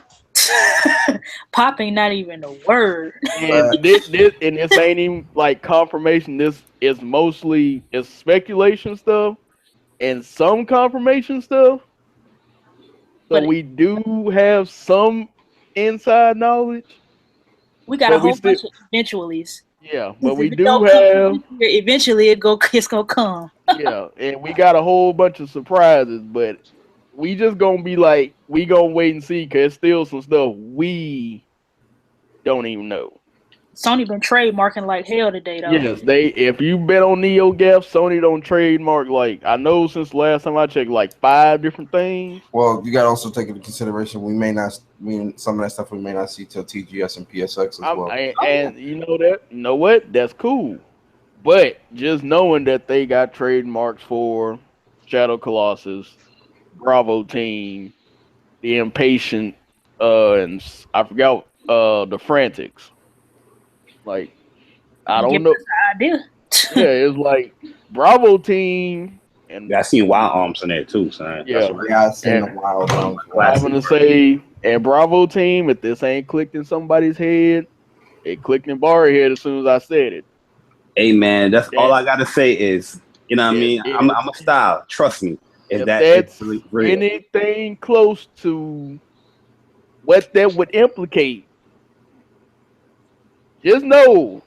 S6: Popping, not even a word.
S1: and this ain't even like confirmation. This is mostly it's speculation stuff and some confirmation stuff. So
S6: But
S1: we do have some inside knowledge,
S6: we got a
S1: but we
S6: whole
S1: still
S6: bunch of eventualies.
S1: yeah, but
S6: If
S1: we
S6: it don't
S1: do
S6: come
S1: have
S6: this year, eventually it's gonna come.
S1: yeah, and we got a whole bunch of surprises, but we just gonna be like we gonna wait and see because still some stuff we don't even know.
S6: Sony been trademarking like hell today though.
S1: Yes, they if you bet on NeoGaf, Sony don't trademark like I know since the last time I checked like 5 different things.
S5: Well, you got to also take into consideration some of that stuff we may not see till TGS and PSX as well.
S1: And you know what? That's cool. But just knowing that they got trademarks for Shadow Colossus, Bravo Team, the Impatient, and I forgot the Frantics. Like I
S6: You
S1: don't
S6: give
S1: know.
S6: us an idea.
S1: Yeah, it's like Bravo Team and
S3: Yeah, I seen Wild Arms in there too, son.
S1: yeah,
S5: Yeah, I seen the
S1: and
S5: wild ones.
S1: I'm gonna say and Bravo Team. If this ain't clicked in somebody's head, it clicked in Barry head as soon as I said it.
S3: Hey man, that's all
S1: That
S3: I gotta say is, you know what I
S1: if
S3: mean? I'm
S1: if
S3: a style. Trust me. Is
S1: if
S3: that it's
S1: that's
S3: really real?
S1: anything close to what that would implicate, just know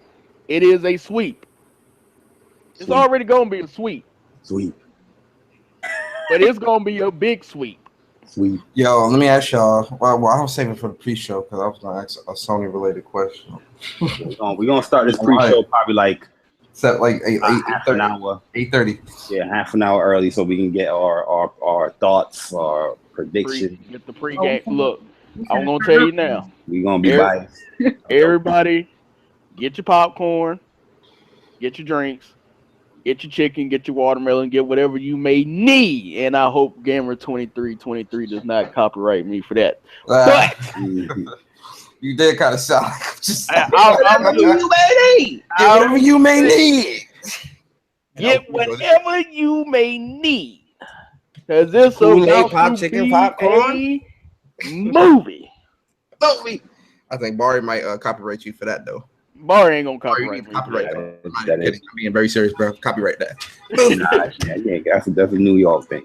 S1: it is a sweep. It's
S3: Sweet,
S1: already gonna be a sweep,
S3: sweet,
S1: but it's gonna be a big sweep.
S3: sweet.
S5: Yo, let me ask y'all. Well, I was saving for the pre-show because I was gonna ask a Sony related question.
S3: We're gonna start this pre-show probably like
S5: Set like
S3: half an hour.
S5: 8:30.
S3: Yeah, half an hour early so we can get our thoughts, our predictions.
S1: Get the
S6: Oh,
S1: pregame. Look, I'm gonna tell you now.
S3: We gonna be
S1: Every,
S3: biased.
S1: everybody, get your popcorn, get your drinks, get your chicken, get your watermelon, get whatever you may need. And I hope Gamer 2323 does not copyright me for that. But
S3: Mhm.
S5: You did kind of sound like just
S1: I'm
S5: you may need. Get whatever you may need.
S1: get whatever you may need. Because this is
S5: Kool-Aid,
S1: about
S5: pop,
S1: to
S5: chicken,
S1: be
S5: popcorn.
S1: a movie.
S5: I think Barry might copyright you for that though.
S1: Bar ain't gonna
S5: Barry, you
S1: copyright
S5: need
S1: me.
S5: copyright
S1: For
S5: that.
S1: that.
S5: I'm
S3: That
S5: not
S3: is-
S5: kidding. I'm being very serious, bro. Copyright that.
S3: That's a New York thing.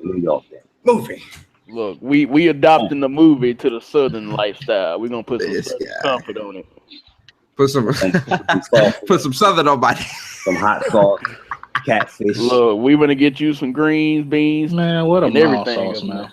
S5: Movie.
S1: Look, we adopting the movie to the southern lifestyle. We're gonna put some
S5: This
S1: southern
S5: guy.
S1: comfort on it.
S5: Put some put some southern on my
S3: some hot sauce, catfish.
S1: Look, we gonna get you some greens, beans,
S4: Man, what a
S1: and
S4: mild
S1: everything.
S4: sauce, man.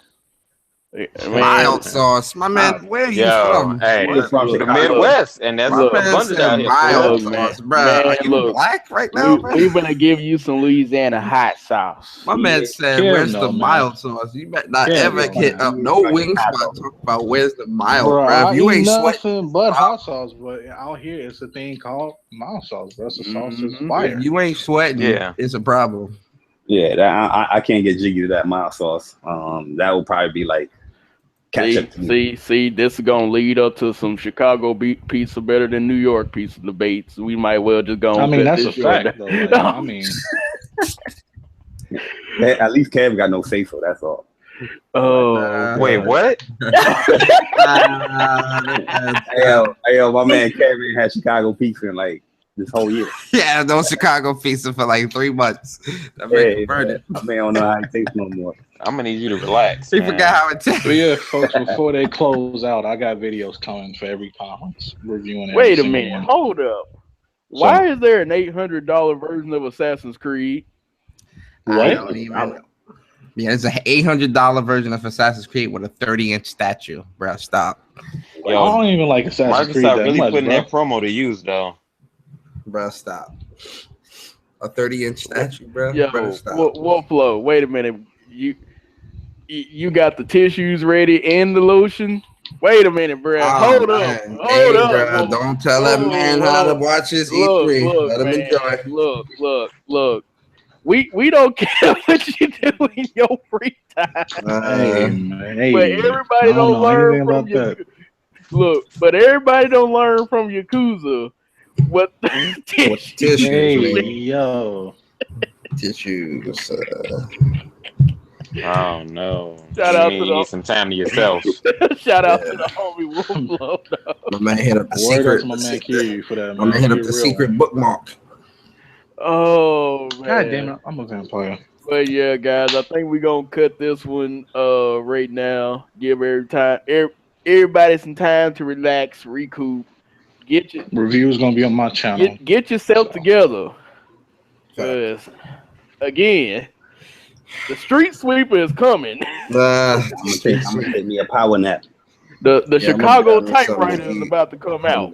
S5: mild sauce. My man, where are you
S2: Yo,
S5: from?
S2: hey,
S3: We're from
S2: the
S3: Chicago.
S2: Midwest, and that's
S5: My
S1: Look,
S5: man
S2: abundant
S5: said
S2: out here.
S5: mild
S1: Look, man.
S5: sauce, bro.
S1: Man,
S5: Are you
S1: look,
S5: black right now, man?
S1: we gonna give you some Louisiana hot sauce.
S5: My man said,
S4: Kev,
S5: "Where's
S4: no,
S5: the
S4: man.
S5: mild sauce?" You better not
S4: Kev,
S5: ever
S4: no,
S5: hit
S4: man.
S5: up no wing spot talk about where's the mild,
S4: Bro,
S5: bro. If
S4: I
S5: you
S4: eat
S5: ain't sweating,
S4: nothing but hot sauce, but out here it's a thing called mild sauce, bro. It's a sauce that's
S1: Mhm.
S4: fire.
S5: if you ain't sweating,
S2: Yeah.
S5: it's a problem.
S3: Yeah, I can't get jiggy to that mild sauce. That will probably be like ketchup. to me.
S1: See, this is gonna lead up to some Chicago pizza better than New York pizza debates. We might well just go.
S4: I mean,
S1: cut
S4: that's a
S1: this short.
S4: fact, though. Like, I mean,
S3: At least Kev got no say so. That's all.
S1: Oh,
S2: Wait,
S1: God.
S2: what?
S3: Hey, yo, my man Kevin had Chicago pizza in like this whole year.
S5: Yeah, no Chicago pizza for like 3 months. That man converted.
S3: I mean, I don't know how it tastes no more.
S2: I'm gonna need you to relax.
S5: He
S2: man.
S5: forgot how it tastes.
S4: but yeah, folks, before they close out, I got videos coming for every conference reviewing.
S1: Wait a
S4: every
S1: minute,
S4: single one.
S1: hold up. Why is there an $800 version of Assassin's Creed?
S5: I
S4: What?
S5: don't even know. Yeah, it's an $800 version of Assassin's Creed with a 30-inch statue, bro. Stop,
S4: I
S2: Yo,
S4: don't even like Assassin's Creed
S2: Microsoft
S4: that
S2: really
S4: much,
S2: putting
S4: bro.
S2: that promo to use though.
S5: bro. Stop. A 30-inch statue, bro.
S1: Yo,
S5: Bro, stop.
S1: Wolflo, wait a minute. You got the tissues ready and the lotion? Wait a minute, bro.
S5: Oh,
S1: Hold up.
S5: man.
S1: Hold
S5: Hey,
S1: up.
S5: bro,
S1: Wolf.
S5: don't tell that man how to watch his E3.
S1: Look,
S5: Let him
S1: man.
S5: enjoy.
S1: Look. We don't care what you do in your free time.
S4: Hey, man, hey,
S1: But
S4: I
S1: everybody
S4: don't
S1: don't
S4: know
S1: learn
S4: anything
S1: from
S4: about
S1: your
S4: that.
S1: look. But everybody don't learn from Yakuza what the tissues.
S5: tissues,
S4: Hey,
S5: man.
S4: yo,
S5: Tissues.
S2: Oh no!
S1: Shout
S2: You
S1: out
S2: need,
S1: to
S2: you need some time to yourself.
S1: Shout out
S5: Yeah.
S1: to the homie Wolflo.
S5: My man hit up the
S4: word up
S5: secret.
S4: to my
S5: the
S4: man
S5: secret-
S4: Kiryu for that,
S5: My
S4: man.
S5: man hit
S4: He
S5: up the
S4: a real
S5: secret
S4: one.
S5: bookmark.
S1: Oh man.
S4: God damn it, I'm a vampire.
S1: But yeah, guys, I think we're gonna cut this one right now. Give everybody some time to relax, recoup, get your
S4: Review is gonna be on my channel.
S1: get yourself
S4: So.
S1: together. Cause again, the street sweeper is coming.
S3: I'm gonna take me a power nap.
S1: The
S5: Yeah,
S1: Chicago
S5: I'm gonna get me
S1: typewriter
S5: something
S1: is
S5: to eat.
S1: about to come out.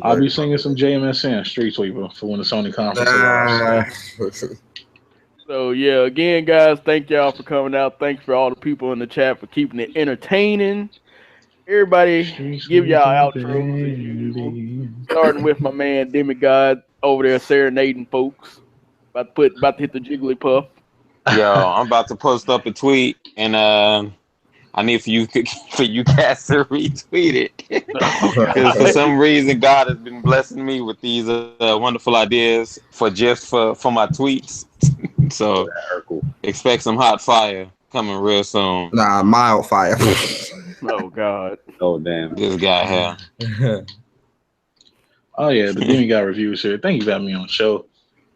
S4: I'll be singing some JMSN Street Sweeper for when the Sony conference arrives.
S1: So yeah, again, guys, thank y'all for coming out. Thanks for all the people in the chat for keeping it entertaining. Everybody, give y'all outros as usual. Starting with my man Demigod over there serenading folks. About to hit the Jigglypuff.
S2: Yo, I'm about to post up a tweet, and I need for you guys to retweet it because for some reason God has been blessing me with these wonderful ideas for just for my tweets. So expect some hot fire coming real soon.
S5: Nah, mild fire.
S1: Oh God.
S3: Oh damn.
S2: This guy here.
S4: Oh yeah, the Demigod reviews here. Thank you for having me on the show.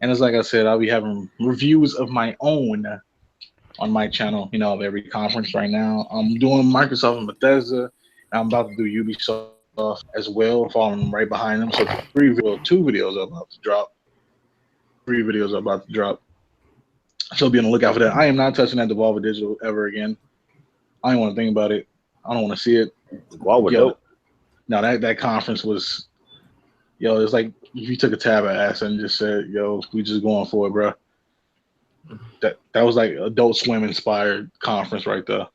S4: And it's like I said, I'll be having reviews of my own on my channel, of every conference right now. I'm doing Microsoft and Bethesda, and I'm about to do Ubisoft as well, following right behind them. So two videos are about to drop. 3 videos are about to drop. So be on the lookout for that. I am not touching that Devolver Digital ever again. I don't want to think about it. I don't want to see it.
S3: Wow,
S4: Yo, no, that conference was Yo, it's like if you took a tab at ass and just said, "Yo, we just going for it, bro." That was like Adult Swim inspired conference right there.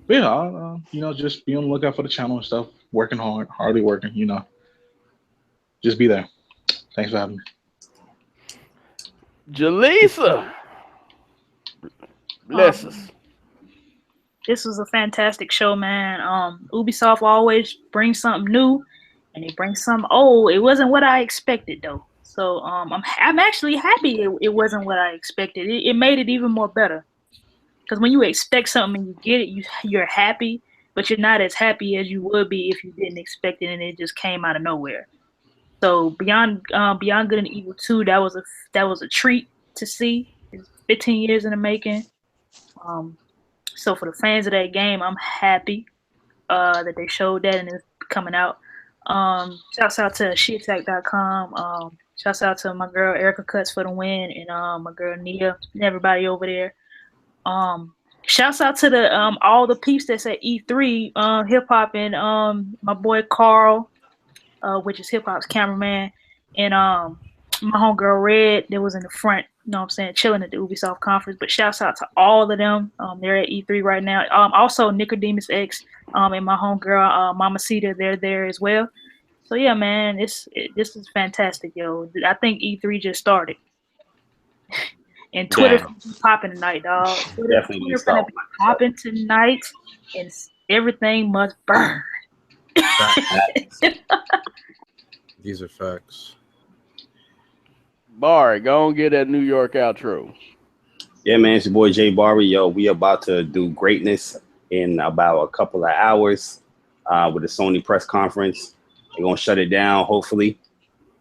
S4: But yeah, just be on the lookout for the channel and stuff. Working hard, hardly working. Just be there. Thanks for having me.
S1: Jaleesa, bless us.
S6: Um, this was a fantastic show, man. Ubisoft always brings something new, and they bring something old. It wasn't what I expected though, so I'm actually happy it wasn't what I expected. It made it even more better. Because when you expect something and you get it, you're happy, but you're not as happy as you would be if you didn't expect it and it just came out of nowhere. So Beyond Good and Evil 2, that was a treat to see. It's 15 years in the making. Um, so for the fans of that game, I'm happy that they showed that and it's coming out. Shouts out to sheattack.com. Shouts out to my girl Erica Cuts for the win and my girl Nia and everybody over there. Um, Shouts out to the all the peeps that's at E3, hip hop and my boy Carl, which is hip hop's cameraman, and my homegirl Red that was in the front, you know what I'm saying, chilling at the Ubisoft conference. But shouts out to all of them. They're at E3 right now. Also Nicodemus X, and my homegirl Mama Cita, they're there as well. So yeah, man, this is fantastic, yo. I think E3 just started. And Twitter's
S3: Damn,
S6: popping tonight, dog.
S3: definitely need to
S6: Twitter's gonna
S3: start
S6: be
S3: with
S6: popping tonight, and everything must burn.
S5: Facts. These are facts.
S1: Barry, go and get that New York outro.
S3: Yeah, man, it's your boy Jay Barry. Yo, we about to do greatness in about a couple of hours with the Sony press conference. They're gonna shut it down, hopefully,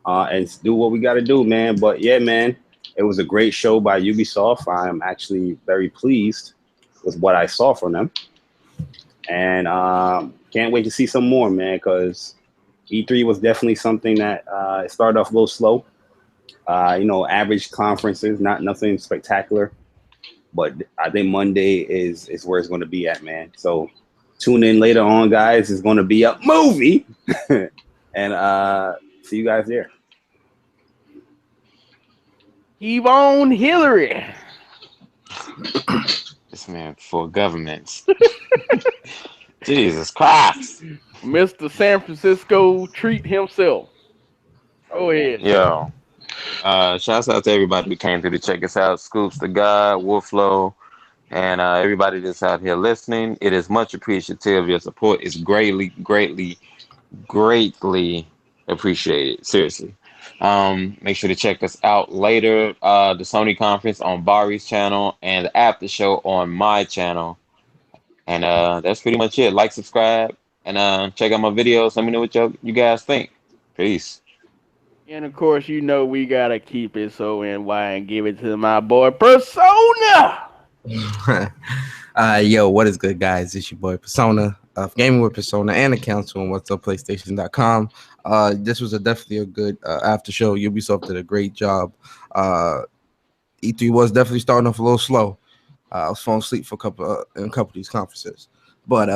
S3: and do what we got to do, man. But yeah, man, it was a great show by Ubisoft. I'm actually very pleased with what I saw from them, and can't wait to see some more, man. Because E3 was definitely something that it started off a little slow. Average conferences, not nothing spectacular. But I think Monday is where it's going to be at, man. So tune in later on, guys. It's going to be a movie, and see you guys there.
S1: Heave on Hillary.
S2: This man for governments. Jesus Christ.
S1: Mr. San Francisco treat himself. Go ahead, sir.
S2: Yo. Shouts out to everybody who came through to check us out. Scoops the God, Wolflow, and everybody that's out here listening. It is much appreciative. Your support is greatly, greatly, greatly appreciated. Seriously. Make sure to check us out later. The Sony conference on Bari's channel and the after show on my channel. And that's pretty much it. Like, subscribe, and check out my videos. Let me know what you guys think. Peace.
S1: And of course, we gotta keep it so NY and give it to my boy Persona.
S5: Yo, what is good, guys? It's your boy Persona of Gaming with Persona and the Council on What's Up PlayStation.com. This was definitely a good after show. Ubisoft did a great job. E3 was definitely starting off a little slow. I was falling asleep for in a couple of these conferences, but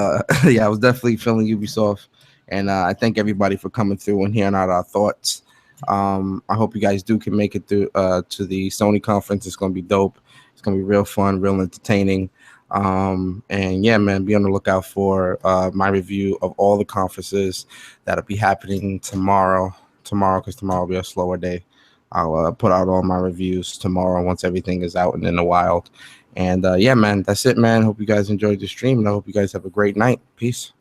S5: yeah, I was definitely feeling Ubisoft, and I thank everybody for coming through and hearing out our thoughts. I hope you guys can make it through to the Sony conference. It's gonna be dope. It's gonna be real fun, real entertaining. And yeah, man, be on the lookout for my review of all the conferences that'll be happening tomorrow. Because tomorrow will be a slower day. I'll put out all my reviews tomorrow once everything is out and in the wild. And yeah, man, that's it, man. Hope you guys enjoyed the stream, and I hope you guys have a great night. Peace.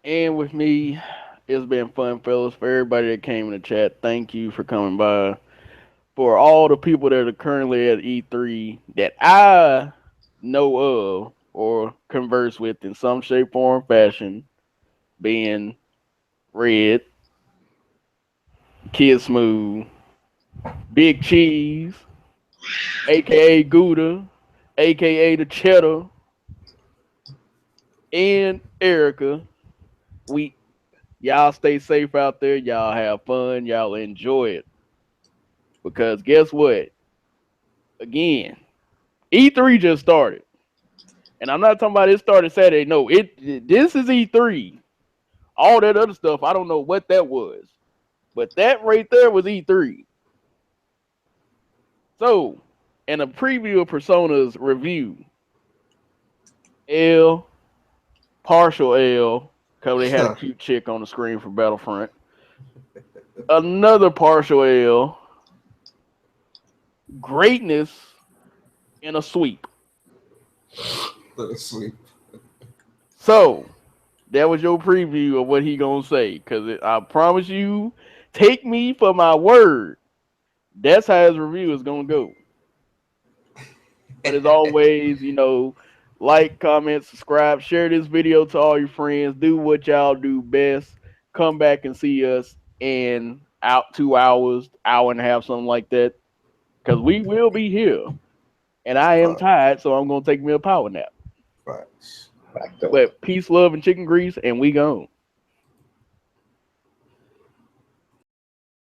S1: And with me, it's been fun, fellas. For everybody that came in the chat, thank you for coming by. For all the people that are currently at E3 that I know of or converse with in some shape, form, fashion, being Red, Kid Smooth, Big Cheese, aka Gouda, aka the Cheddar, and Erica. Y'all stay safe out there. Y'all have fun. Y'all enjoy it. Because guess what? Again, E3 just started. And I'm not talking about it started Saturday. No, this is E3. All that other stuff, I don't know what that was. But that right there was E3. So, in a preview of Persona's review, L, partial L, because they had a cute chick on the screen for Battlefront. Another partial L, greatness, and a sweep.
S5: Sweep.
S1: So, that was your preview of what he gonna say. Because I promise you, take me for my word. That's how his review is gonna go. But as always, like, comment, subscribe, share this video to all your friends. Do what y'all do best. Come back and see us in out 2 hours, hour and a half, something like that. Because we will be here. And I am tired, so I'm gonna take me a power nap.
S5: Facts.
S3: Back door.
S1: But peace, love, and chicken grease, and we gone.